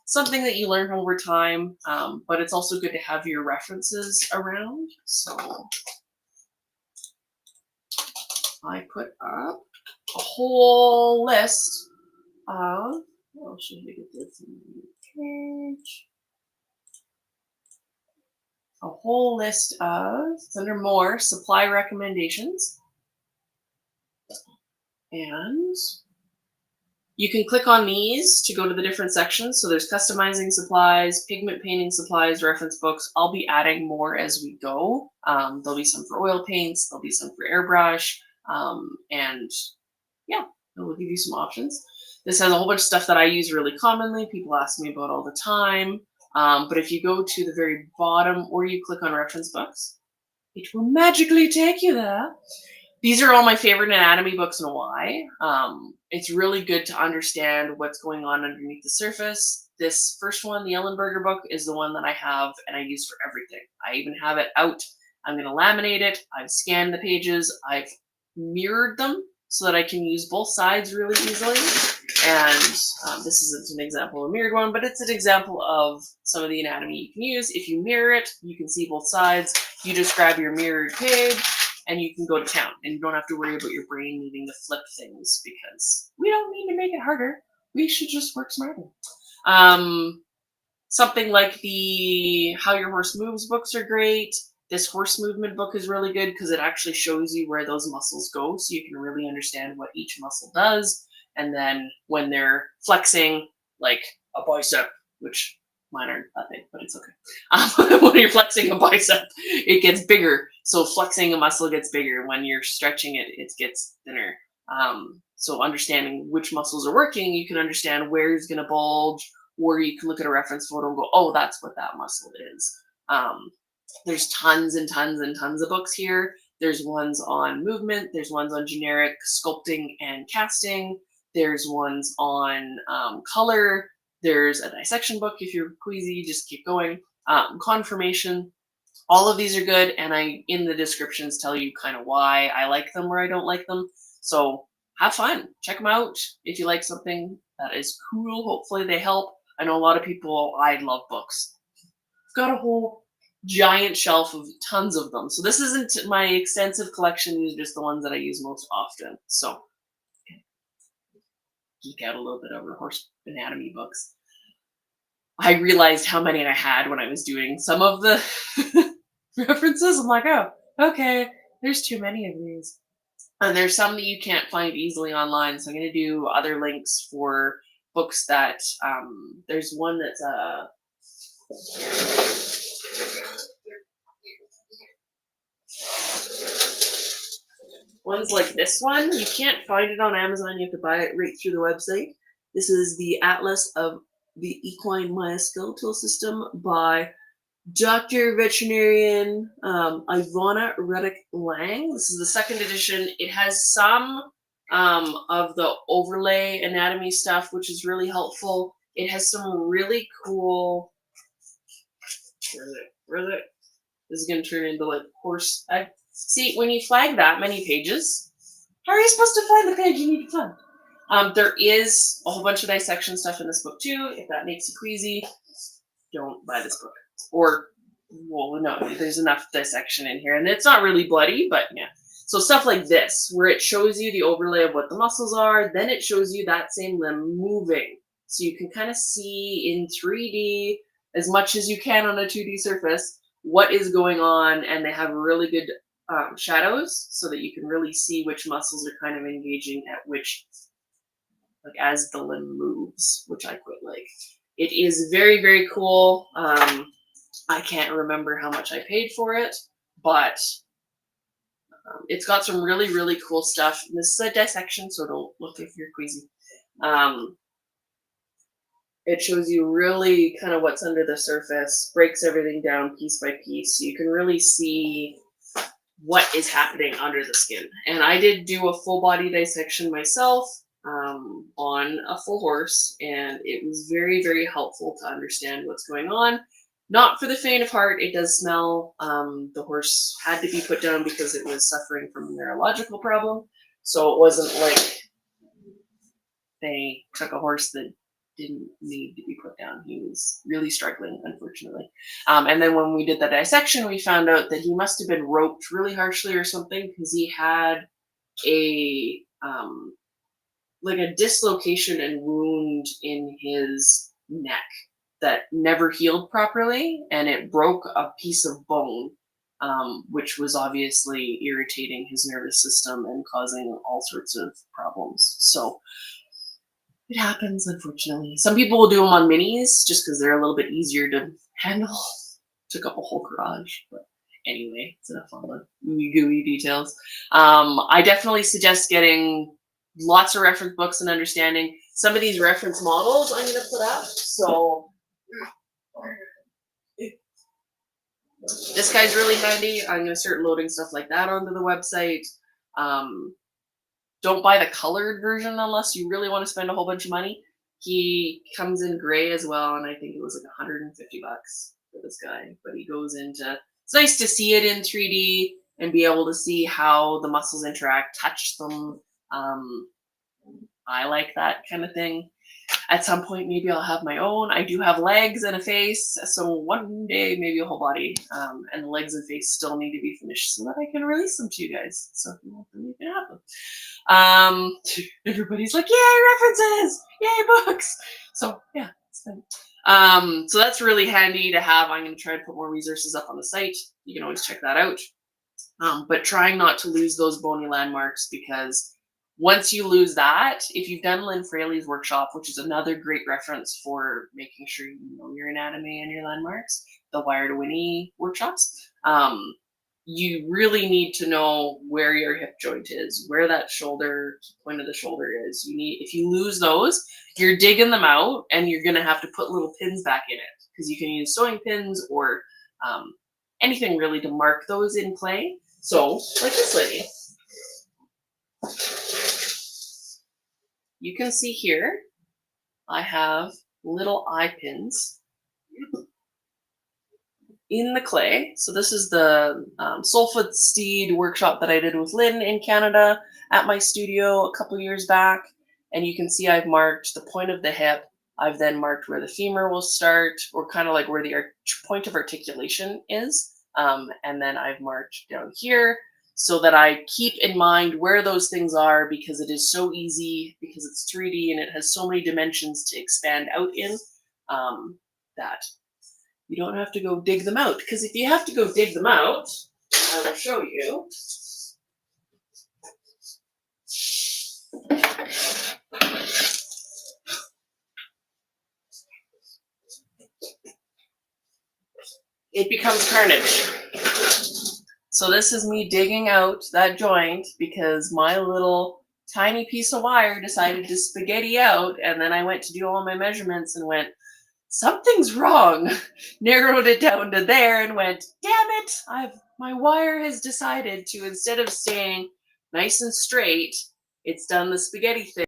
Something that you learn over time, but it's also good to have your references around. So I put up a whole list of, oh, should we get this in the page? A whole list of, it's under more, supply recommendations. And you can click on these to go to the different sections. So there's customizing supplies, pigment painting supplies, reference books. I'll be adding more as we go. There'll be some for oil paints, there'll be some for airbrush, and yeah, it will give you some options. This has a whole bunch of stuff that I use really commonly. People ask me about all the time. But if you go to the very bottom or you click on reference books, it will magically take you there. These are all my favorite anatomy books and why. It's really good to understand what's going on underneath the surface. This first one, the Ellenberger book, is the one that I have and I use for everything. I even have it out. I'm going to laminate it. I've scanned the pages. I've mirrored them so that I can use both sides really easily. And this isn't an example of a mirrored one, but it's an example of some of the anatomy you can use. If you mirror it, you can see both sides. You just grab your mirrored page and you can go to town, and you don't have to worry about your brain needing to flip things because we don't need to make it harder. We should just work smarter. Something like the How Your Horse Moves books are great. This horse movement book is really good because it actually shows you where those muscles go so you can really understand what each muscle does. And then when they're flexing, like a bicep, which mine aren't that big, but it's okay. When you're flexing a bicep, it gets bigger. So flexing a muscle gets bigger. When you're stretching it, it gets thinner. So understanding which muscles are working, you can understand where it's going to bulge, or you can look at a reference photo and go, oh, that's what that muscle is. There's tons and tons and tons of books here. There's ones on movement. There's ones on generic sculpting and casting. There's ones on color. There's a dissection book if you're queasy, just keep going. Conformation. All of these are good, and I, in the descriptions, tell you kind of why I like them or I don't like them. So have fun. Check them out. If you like something that is cool, hopefully they help. I know a lot of people, I love books. I've got a whole giant shelf of tons of them. So this isn't my extensive collection. These are just the ones that I use most often. So geek out a little bit over horse anatomy books. I realized how many I had when I was doing some of the references. I'm like, oh, okay, there's too many of these. And there's some that you can't find easily online. So I'm going to do other links for books that, there's one that's one's like this one. You can't find it on Amazon. You have to buy it right through the website. This is the Atlas of the Equine Musculoskeletal System by Dr. Veterinarian Ivana Reddick-Lang. This is the second edition. It has some of the overlay anatomy stuff, which is really helpful. It has some really cool... Where is it? This is going to turn into like horse... See, when you flag that many pages, how are you supposed to find the page you need to find? There is a whole bunch of dissection stuff in this book too, if that makes you queasy. don't buy this book. Or, well, no, there's enough dissection in here, and it's not really bloody, but yeah. So stuff like this, where it shows you the overlay of what the muscles are, then it shows you that same limb moving. So you can kind of see in 3D, as much as you can on a 2D surface, what is going on, and they have really good shadows so that you can really see which muscles are kind of engaging at which, like as the limb moves, which I quite like. It is very, very cool. I can't remember how much I paid for it, but it's got some really, really cool stuff. And this is a dissection, so don't look if you're queasy. It shows you really kind of what's under the surface, breaks everything down piece by piece, so you can really see what is happening under the skin. And I did do a full body dissection myself on a full horse, and it was very, very helpful to understand what's going on. Not for the faint of heart. It does smell. The horse had to be put down because it was suffering from a neurological problem. So it wasn't like they took a horse that didn't need to be put down. He was really struggling, unfortunately. And then when we did the dissection, we found out that he must have been roped really harshly or something, because he had a like a dislocation and wound in his neck that never healed properly, and it broke a piece of bone, which was obviously irritating his nervous system and causing all sorts of problems. So it happens, unfortunately. Some people will do them on minis just because they're a little bit easier to handle. Took up a whole garage, but anyway, it's enough on the gooey details. I definitely suggest getting lots of reference books and understanding. Some of these reference models I'm going to put up. So this guy's really handy. I'm going to start loading stuff like that onto the website. Don't buy the colored version unless you really want to spend a whole bunch of money. He comes in gray as well, and I think it was like 150 bucks for this guy. But he goes into, it's nice to see it in 3D and be able to see how the muscles interact, touch them. I like that kind of thing. At some point, maybe I'll have my own. I do have legs and a face, so one day maybe a whole body. And the legs and face still need to be finished so that I can release them to you guys. So if you want them, you can have them. Everybody's like, yay, references, yay, books. So yeah, it's fun. So that's really handy to have. I'm going to try to put more resources up on the site. You can always check that out. But trying not to lose those bony landmarks, because once you lose that, if you've done Lynn Fraley's workshop, which is another great reference for making sure you know your anatomy and your landmarks, the Wire to Winnie workshops, you really need to know where your hip joint is, where that shoulder, point of the shoulder is. You need, if you lose those, you're digging them out, and you're going to have to put little pins back in it, because you can use sewing pins or anything really to mark those in play. So, like this lady. You can see here, I have little eye pins in the clay. So this is the Soulfoot Steed workshop that I did with Lynn in Canada at my studio a couple years back. And you can see I've marked the point of the hip. I've then marked where the femur will start, or kind of like where the point of articulation is. And then I've marked down here, so that I keep in mind where those things are, because it is so easy, because it's 3D and it has so many dimensions to expand out in, that you don't have to go dig them out. Because if you have to go dig them out, I will show you. It becomes carnage. So this is me digging out that joint because my little tiny piece of wire decided to spaghetti out, and then I went to do all my measurements and went, something's wrong. Narrowed it down to there and went, damn it, my wire has decided to, instead of staying nice and straight, it's done the spaghetti thing.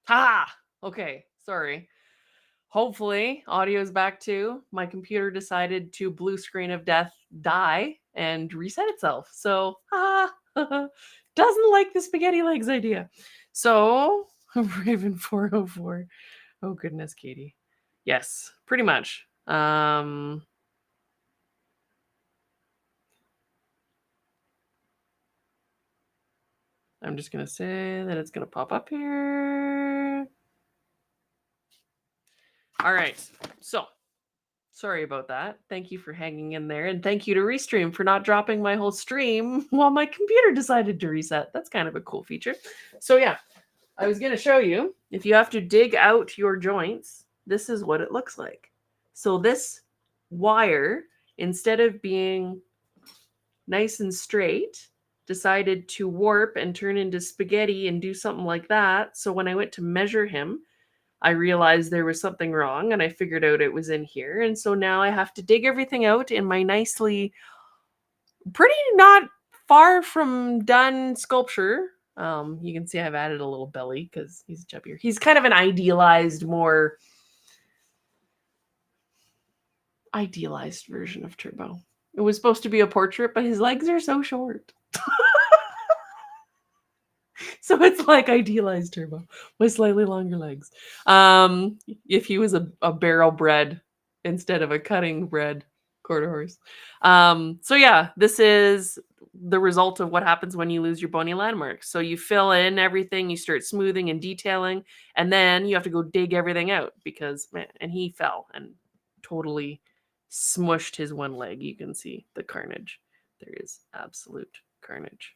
Okay, sorry. Hopefully, audio's back too. My computer decided to blue screen of death die and reset itself. So, doesn't like the spaghetti legs idea. So, Raven 404. Oh goodness, Katie. Yes, pretty much. I'm just gonna say that it's gonna pop up here. All right. So, sorry about that. Thank you for hanging in there. And thank you to Restream for not dropping my whole stream while my computer decided to reset. That's kind of a cool feature. So, yeah, I was going to show you, if you have to dig out your joints, this is what it looks like. So, this wire, instead of being nice and straight, decided to warp and turn into spaghetti and do something like that. So, when I went to measure him, I realized there was something wrong and I figured out it was in here. And so now I have to dig everything out in my nicely, pretty not far from done sculpture. You can see I've added a little belly because he's chubbier. He's kind of an idealized version of Turbo. It was supposed to be a portrait, but his legs are so short. So it's like idealized Turbo with slightly longer legs. If he was a barrel bred instead of a cutting bred quarter horse. So yeah, this is the result of what happens when you lose your bony landmarks. So you fill in everything, you start smoothing and detailing, and then you have to go dig everything out because, man, and he fell and totally smushed his one leg. You can see the carnage. There is absolute carnage.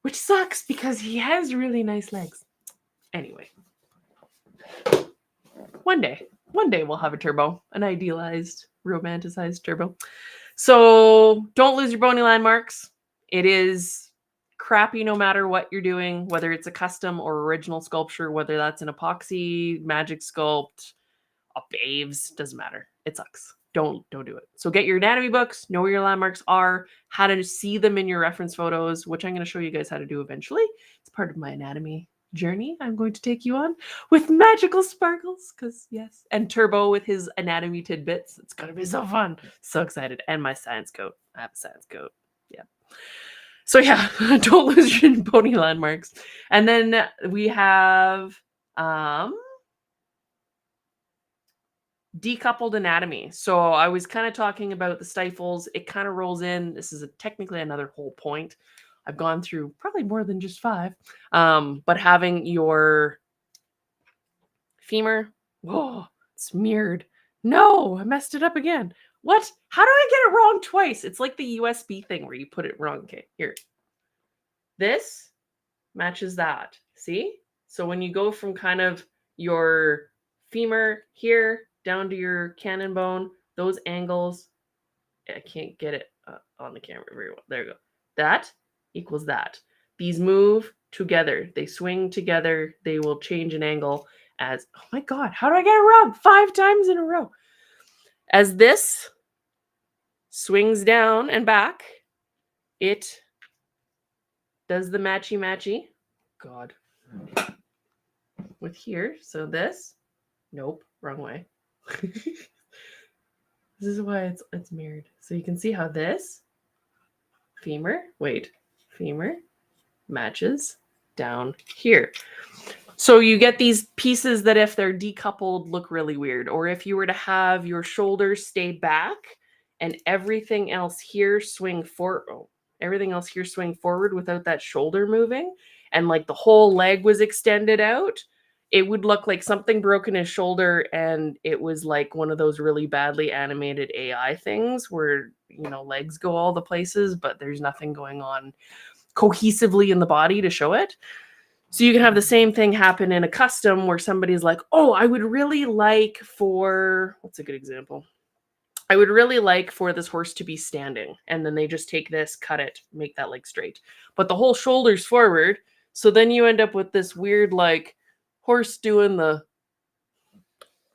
Which sucks because he has really nice legs. Anyway. One day we'll have a Turbo, an idealized, romanticized Turbo. So don't lose your bony landmarks. It is crappy no matter what you're doing, whether it's a custom or original sculpture, whether that's an epoxy, magic sculpt, a Baves, doesn't matter. It sucks. Don't do it. So get your anatomy books, know where your landmarks are, how to see them in your reference photos, which I'm going to show you guys how to do eventually. It's part of my anatomy journey I'm going to take you on with magical sparkles, because yes, and Turbo with his anatomy tidbits. It's going to be so fun. So excited. And my science coat. I have a science coat. Yeah. So yeah, don't lose your bony landmarks. And then we have decoupled anatomy. So I was kind of talking about the stifles. It kind of rolls in. This is technically another whole point. I've gone through probably more than just 5. But having your femur, whoa, it's mirrored. No, I messed it up again. What? How do I get it wrong twice? It's like the USB thing where you put it wrong. Okay, here. This matches that. See? So when you go from kind of your femur here down to your cannon bone, those angles, I can't get it on the camera very well. There you go. That equals that. These move together. They swing together. They will change an angle as, oh my God, how do I get it wrong? 5 times in a row. As this swings down and back, it does the matchy-matchy. God. With here. So this, nope, wrong way. This is why it's mirrored. So you can see how this femur matches down here. So you get these pieces that if they're decoupled look really weird. Or if you were to have your shoulders stay back and everything else here swing forward, without that shoulder moving, and like the whole leg was extended out, it would look like something broke in his shoulder and it was like one of those really badly animated AI things where, legs go all the places, but there's nothing going on cohesively in the body to show it. So you can have the same thing happen in a custom where somebody's like, oh, I would really like for, what's a good example? I would really like for this horse to be standing. And then they just take this, cut it, make that leg straight. But the whole shoulder's forward. So then you end up with this weird, like, horse doing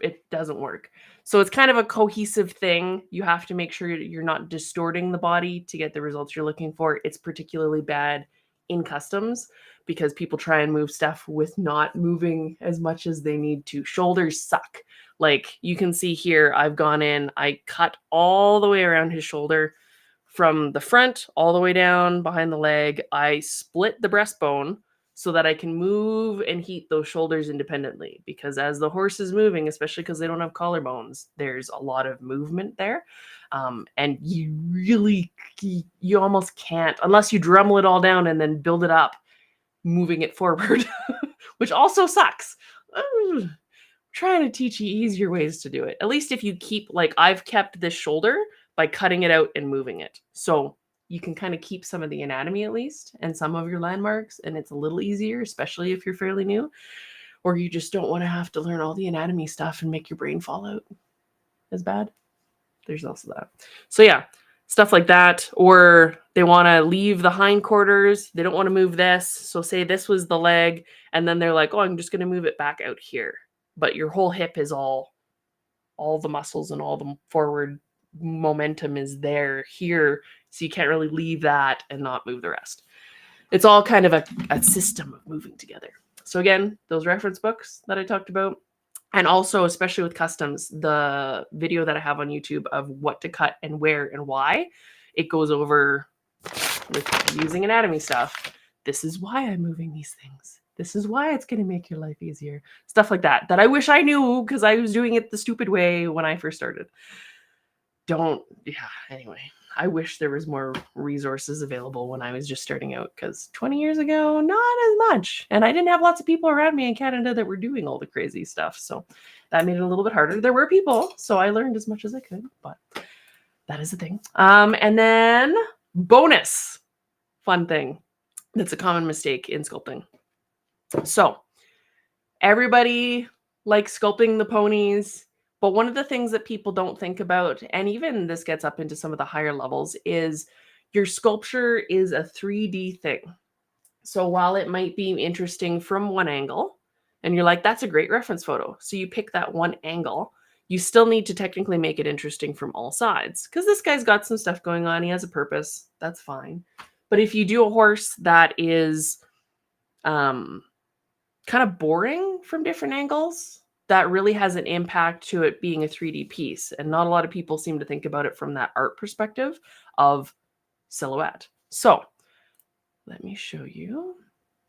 it doesn't work. So it's kind of a cohesive thing. You have to make sure you're not distorting the body to get the results you're looking for. It's particularly bad in customs because people try and move stuff with not moving as much as they need to. Shoulders suck. Like you can see here, I've gone in, I cut all the way around his shoulder from the front all the way down behind the leg. I split the breastbone so that I can move and heat those shoulders independently, because as the horse is moving, especially because they don't have collarbones, there's a lot of movement there. And you almost can't, unless you Dremel it all down and then build it up, moving it forward, which also sucks. Trying to teach you easier ways to do it. At least if you keep, like I've kept this shoulder by cutting it out and moving it. So you can kind of keep some of the anatomy at least and some of your landmarks, and it's a little easier, especially if you're fairly new, or you just don't want to have to learn all the anatomy stuff and make your brain fall out as bad. There's also that. So yeah, stuff like that. Or they want to leave the hindquarters. They don't want to move this. So say this was the leg, and then they're like, oh, I'm just going to move it back out here. But your whole hip is all the muscles and all the forward momentum is there here. So you can't really leave that and not move the rest. It's all kind of a system of moving together. So again, those reference books that I talked about, and also especially with customs, the video that I have on YouTube of what to cut and where and why, it goes over with using anatomy stuff. This is why I'm moving these things. This is why it's going to make your life easier. Stuff like that I wish I knew because I was doing it the stupid way when I first started. Anyway, I wish there was more resources available when I was just starting out, because 20 years ago, not as much. And I didn't have lots of people around me in Canada that were doing all the crazy stuff. So that made it a little bit harder. There were people, so I learned as much as I could, but that is the thing. And then bonus fun thing that's a common mistake in sculpting. So everybody likes sculpting the ponies, but one of the things that people don't think about, and even this gets up into some of the higher levels, is your sculpture is a 3D thing. So while it might be interesting from one angle, and you're like, that's a great reference photo, so you pick that one angle, you still need to technically make it interesting from all sides, because this guy's got some stuff going on. He has a purpose. That's fine. But if you do a horse that is kind of boring from different angles, that really has an impact to it being a 3D piece. And not a lot of people seem to think about it from that art perspective of silhouette. So let me show you.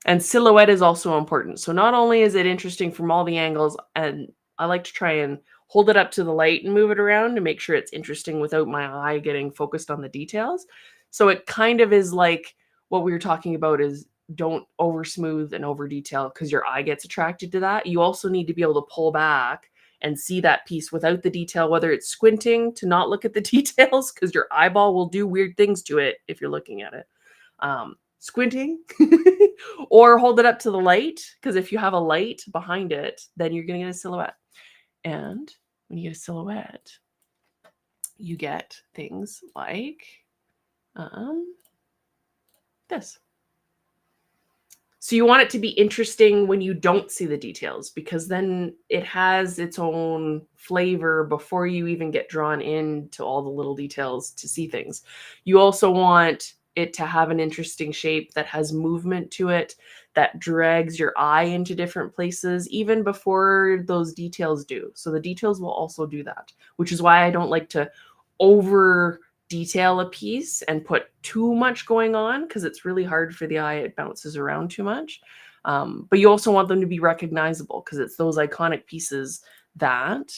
And silhouette is also important. So not only is it interesting from all the angles, and I like to try and hold it up to the light and move it around to make sure it's interesting without my eye getting focused on the details. So it kind of is like what we were talking about is don't over smooth and over detail, because your eye gets attracted to that. You also need to be able to pull back and see that piece without the detail, whether it's squinting to not look at the details, because your eyeball will do weird things to it if you're looking at it. Squinting or hold it up to the light, because if you have a light behind it, then you're going to get a silhouette. And when you get a silhouette, you get things like this. So you want it to be interesting when you don't see the details, because then it has its own flavor before you even get drawn into all the little details to see things. You also want it to have an interesting shape that has movement to it, that drags your eye into different places, even before those details do. So the details will also do that, which is why I don't like to over detail a piece and put too much going on, because it's really hard for the eye. It bounces around too much. But you also want them to be recognizable, because it's those iconic pieces that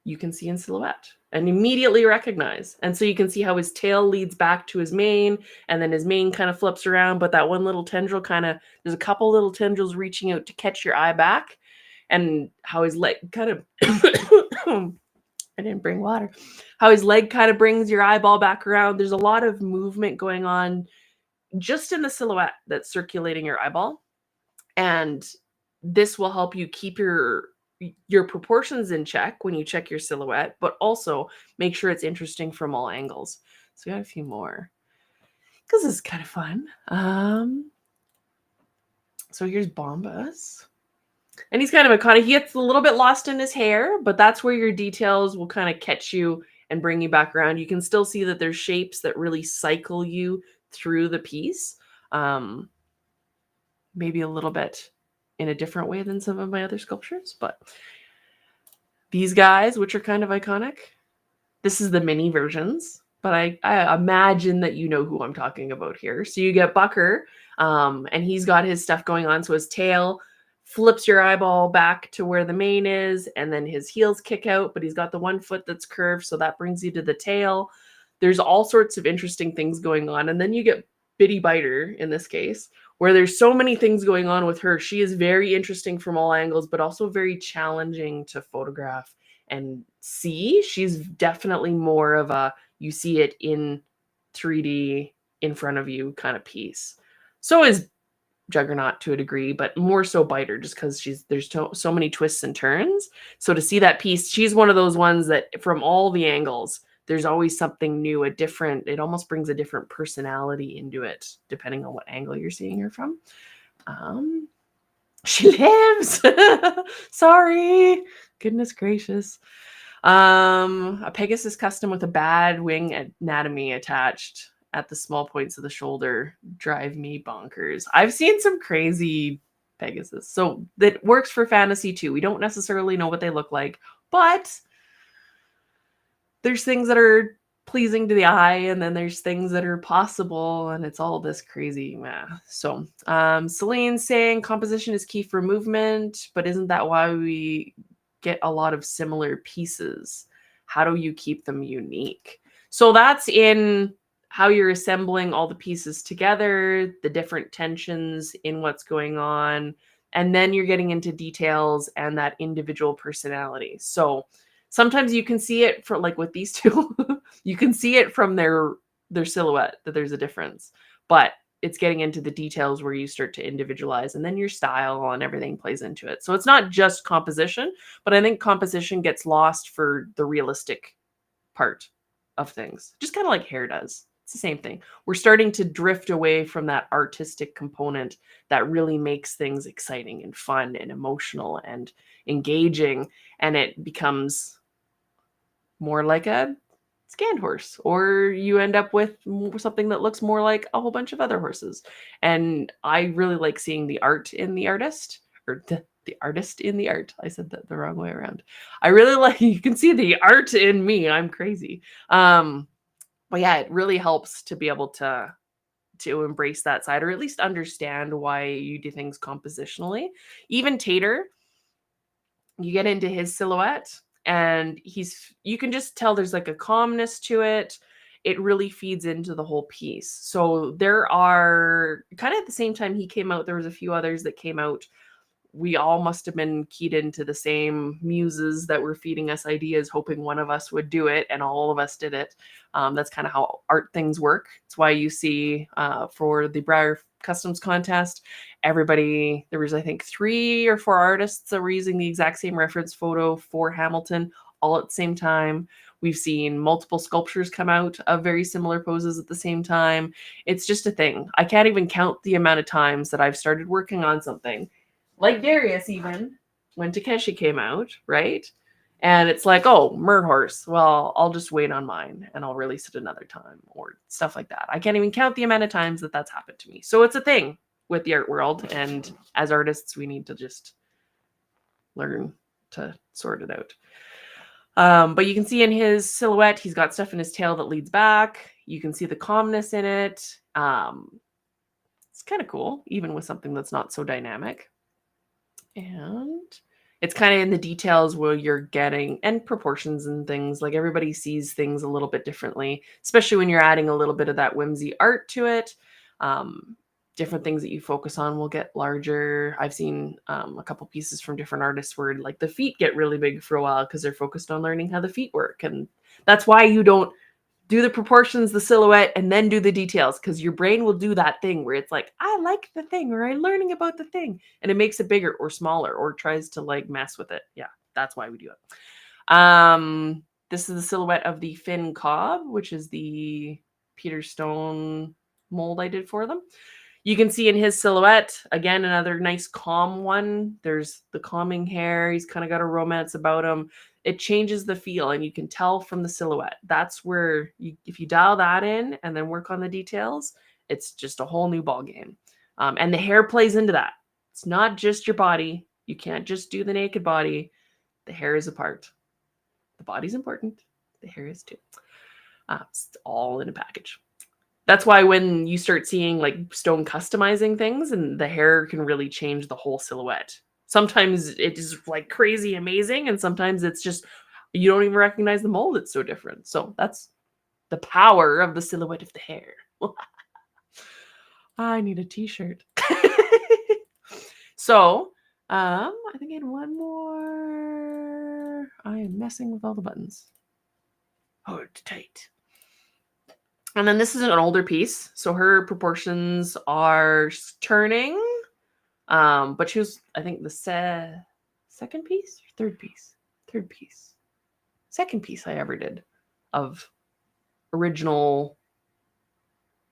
you can see in silhouette and immediately recognize. And so you can see how his tail leads back to his mane, and then his mane kind of flips around, but that one little tendril there's a couple little tendrils reaching out to catch your eye back, and how his leg kind of I didn't bring water. How his leg kind of brings your eyeball back around. There's a lot of movement going on just in the silhouette that's circulating your eyeball. And this will help you keep your proportions in check when you check your silhouette, but also make sure it's interesting from all angles. So we got a few more, because this is kind of fun. So here's Bombas. And he's kind of he gets a little bit lost in his hair, but that's where your details will kind of catch you and bring you back around. You can still see that there's shapes that really cycle you through the piece. Maybe a little bit in a different way than some of my other sculptures, but these guys, which are kind of iconic, this is the mini versions, but I imagine that you know who I'm talking about here. So you get Bucker, and he's got his stuff going on. So his tail flips your eyeball back to where the mane is, and then his heels kick out, but he's got the one foot that's curved, so that brings you to the tail. There's all sorts of interesting things going on. And then you get Bitty Biter in this case, where there's so many things going on with her. She is very interesting from all angles, but also very challenging to photograph and see. She's definitely more of a, you see it in 3D in front of you kind of piece. So is Juggernaut to a degree, but more so Biter, just because there's so many twists and turns. So to see that piece, she's one of those ones that from all the angles, there's always something new, it almost brings a different personality into it, depending on what angle you're seeing her from. She lives. Sorry. Goodness gracious. A Pegasus custom with a bad wing anatomy attached at the small points of the shoulder drive me bonkers. I've seen some crazy Pegasus. So that works for fantasy too. We don't necessarily know what they look like, but there's things that are pleasing to the eye, and then there's things that are possible, and it's all this crazy math. So Celine's saying composition is key for movement, but isn't that why we get a lot of similar pieces? How do you keep them unique? So that's in how you're assembling all the pieces together, the different tensions in what's going on, and then you're getting into details and that individual personality. So sometimes you can see it for, like with these two, you can see it from their silhouette that there's a difference, but it's getting into the details where you start to individualize, and then your style and everything plays into it. So it's not just composition, but I think composition gets lost for the realistic part of things, just kind of like hair does. It's the same thing. We're starting to drift away from that artistic component that really makes things exciting and fun and emotional and engaging, and it becomes more like a scanned horse, or you end up with something that looks more like a whole bunch of other horses. And I really like seeing the art in the artist, or the artist in the art. I said that the wrong way around. I really like, you can see the art in me. I'm crazy. But yeah, it really helps to be able to embrace that side, or at least understand why you do things compositionally. Even Tater, you get into his silhouette, and you can just tell there's like a calmness to it. It really feeds into the whole piece. So there are kind of at the same time he came out, there was a few others that came out. We all must have been keyed into the same muses that were feeding us ideas, hoping one of us would do it, and all of us did it. That's kind of how art things work. It's why you see for the Briar Customs contest, everybody, there was I think 3 or 4 artists that were using the exact same reference photo for Hamilton all at the same time. We've seen multiple sculptures come out of very similar poses at the same time. It's just a thing. I can't even count the amount of times that I've started working on something, like Darius, even when Takeshi came out, right? And it's like, oh, Merhorse. Well, I'll just wait on mine and I'll release it another time, or stuff like that. I can't even count the amount of times that that's happened to me. So it's a thing with the art world. And as artists, we need to just learn to sort it out. But you can see in his silhouette, he's got stuff in his tail that leads back. You can see the calmness in it. It's kind of cool, even with something that's not so dynamic. And it's kind of in the details where you're getting, and proportions and things, like everybody sees things a little bit differently, especially when you're adding a little bit of that whimsy art to it. Different things that you focus on will get larger. I've seen a couple pieces from different artists where like the feet get really big for a while because they're focused on learning how the feet work. And that's why you don't do the proportions, the silhouette, and then do the details, because your brain will do that thing where it's like, I like the thing, or I'm learning about the thing, and it makes it bigger or smaller, or tries to like mess with it. Yeah, that's why we do it. This is the silhouette of the Finn Cobb, which is the Peter Stone mold I did for them. You can see in his silhouette, again, another nice calm one. There's the calming hair. He's kind of got a romance about him. It changes the feel, and you can tell from the silhouette. That's where, if you dial that in and then work on the details, it's just a whole new ball game. And the hair plays into that. It's not just your body. You can't just do the naked body. The hair is a part. The body's important. The hair is too. It's all in a package. That's why when you start seeing like Stone customizing things, and the hair can really change the whole silhouette. Sometimes it is like crazy amazing, and sometimes it's just you don't even recognize the mold. It's so different. So that's the power of the silhouette of the hair. I need a t-shirt. So I think I had one more. I am messing with all the buttons. Oh, tight. And then this is an older piece, so her proportions are turning. But she was, I think, the second piece or third piece, second piece I ever did of original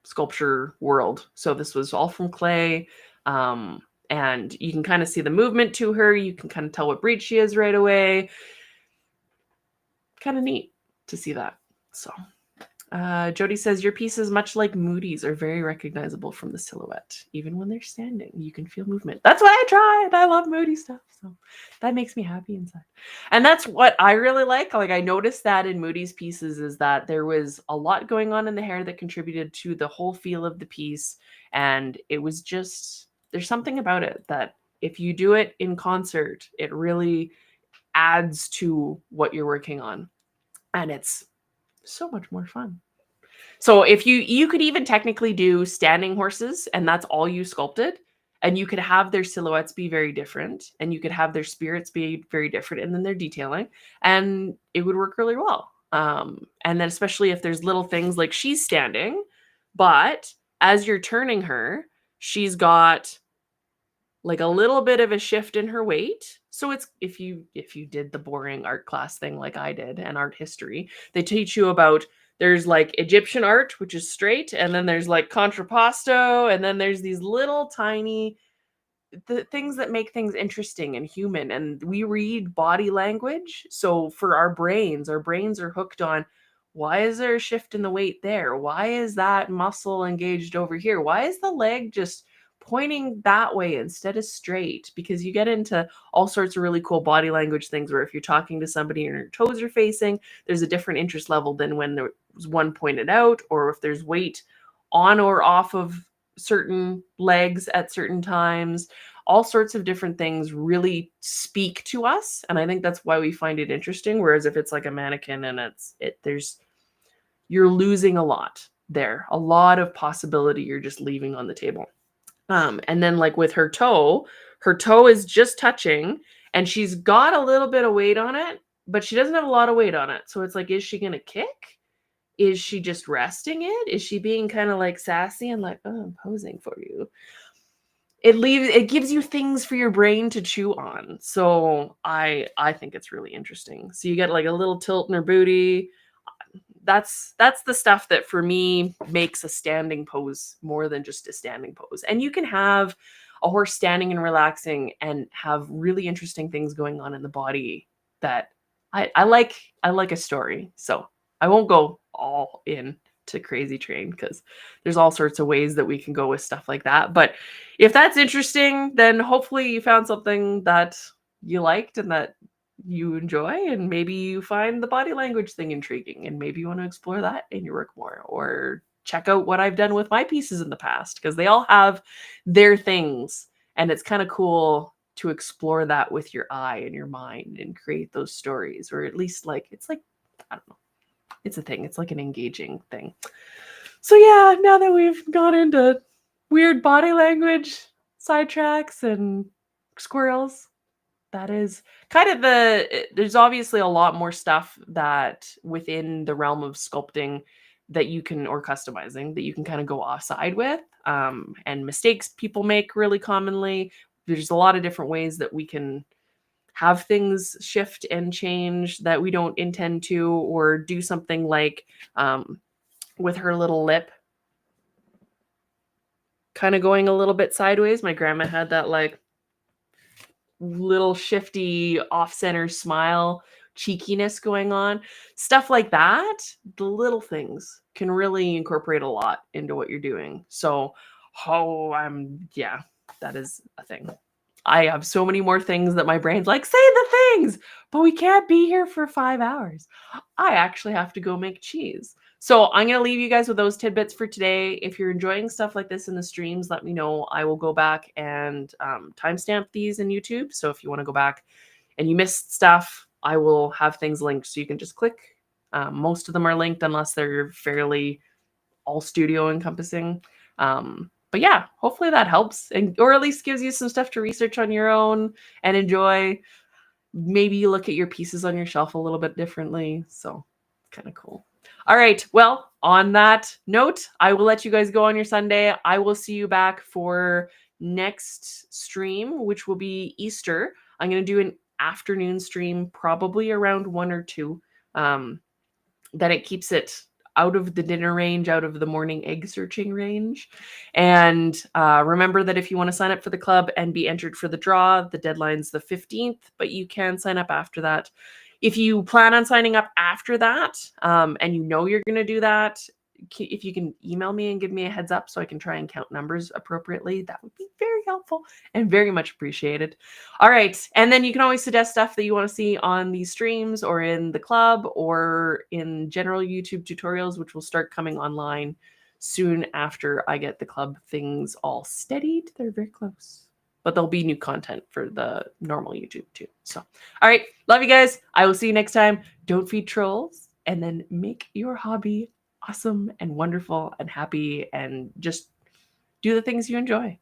sculpture world. So this was all from clay. And you can kind of see the movement to her. You can kind of tell what breed she is right away. Kind of neat to see that. So Jody says, your pieces, much like Moody's, are very recognizable from the silhouette. Even when they're standing, you can feel movement. That's what I tried. I love Moody stuff. So that makes me happy inside. And that's what I really like. Like, I noticed that in Moody's pieces is that there was a lot going on in the hair that contributed to the whole feel of the piece. And it was just, there's something about it that if you do it in concert, it really adds to what you're working on. And it's so much more fun. So if you could even technically do standing horses, and that's all you sculpted, and you could have their silhouettes be very different, and you could have their spirits be very different, and then their detailing, and it would work really well. And then especially if there's little things like she's standing, but as you're turning her, she's got like a little bit of a shift in her weight. So it's if you did the boring art class thing like I did and art history, they teach you about there's like Egyptian art, which is straight, and then there's like contrapposto, and then there's these little tiny the things that make things interesting and human. And we read body language. So for our brains are hooked on, why is there a shift in the weight there? Why is that muscle engaged over here? Why is the leg just pointing that way instead of straight? Because you get into all sorts of really cool body language things where if you're talking to somebody and your toes are facing, there's a different interest level than when there's one pointed out, or if there's weight on or off of certain legs at certain times. All sorts of different things really speak to us, and I think that's why we find it interesting. Whereas if it's like a mannequin and you're losing a lot there, a lot of possibility you're just leaving on the table. And then like with her toe is just touching, and she's got a little bit of weight on it, but she doesn't have a lot of weight on it. So it's like, is she gonna kick? Is she just resting it? Is she being kind of like sassy and like, oh, I'm posing for you? It gives you things for your brain to chew on. So I think it's really interesting. So you get like a little tilt in her booty. That's the stuff that for me makes a standing pose more than just a standing pose. And you can have a horse standing and relaxing and have really interesting things going on in the body that I like a story. So I won't go all in to Crazy Train because there's all sorts of ways that we can go with stuff like that. But if that's interesting, then hopefully you found something that you liked and that you enjoy, and maybe you find the body language thing intriguing, and maybe you want to explore that in your work more, or check out what I've done with my pieces in the past, because they all have their things, and it's kind of cool to explore that with your eye and your mind and create those stories, or at least like it's like, I don't know, it's a thing. It's like an engaging thing. So yeah, now that we've gone into weird body language sidetracks and squirrels, that is kind of there's obviously a lot more stuff that within the realm of sculpting that you can, or customizing, that you can kind of go offside with, and mistakes people make really commonly. There's a lot of different ways that we can have things shift and change that we don't intend to, or do something like with her little lip kind of going a little bit sideways. My grandma had that like little shifty off-center smile, cheekiness going on. Stuff like that, the little things can really incorporate a lot into what you're doing. So, yeah, that is a thing. I have so many more things that my brain's like, say the things, but we can't be here for 5 hours. I actually have to go make cheese. So I'm going to leave you guys with those tidbits for today. If you're enjoying stuff like this in the streams, let me know. I will go back and timestamp these in YouTube. So if you want to go back and you missed stuff, I will have things linked so you can just click. Most of them are linked unless they're fairly all studio encompassing. But yeah, hopefully that helps, or at least gives you some stuff to research on your own and enjoy. Maybe you look at your pieces on your shelf a little bit differently. So kind of cool. All right. Well, on that note, I will let you guys go on your Sunday. I will see you back for next stream, which will be Easter. I'm going to do an afternoon stream, probably around 1 or 2. That it keeps it out of the dinner range, out of the morning egg searching range. And remember that if you want to sign up for the club and be entered for the draw, the deadline's the 15th, but you can sign up after that. If you plan on signing up after that, and you know you're going to do that, if you can email me and give me a heads up so I can try and count numbers appropriately, that would be very helpful and very much appreciated. All right. And then you can always suggest stuff that you want to see on these streams or in the club or in general YouTube tutorials, which will start coming online soon after I get the club things all steadied. They're very close. But there'll be new content for the normal YouTube too. So, all right. Love you guys. I will see you next time. Don't feed trolls, and then make your hobby awesome and wonderful and happy, and just do the things you enjoy.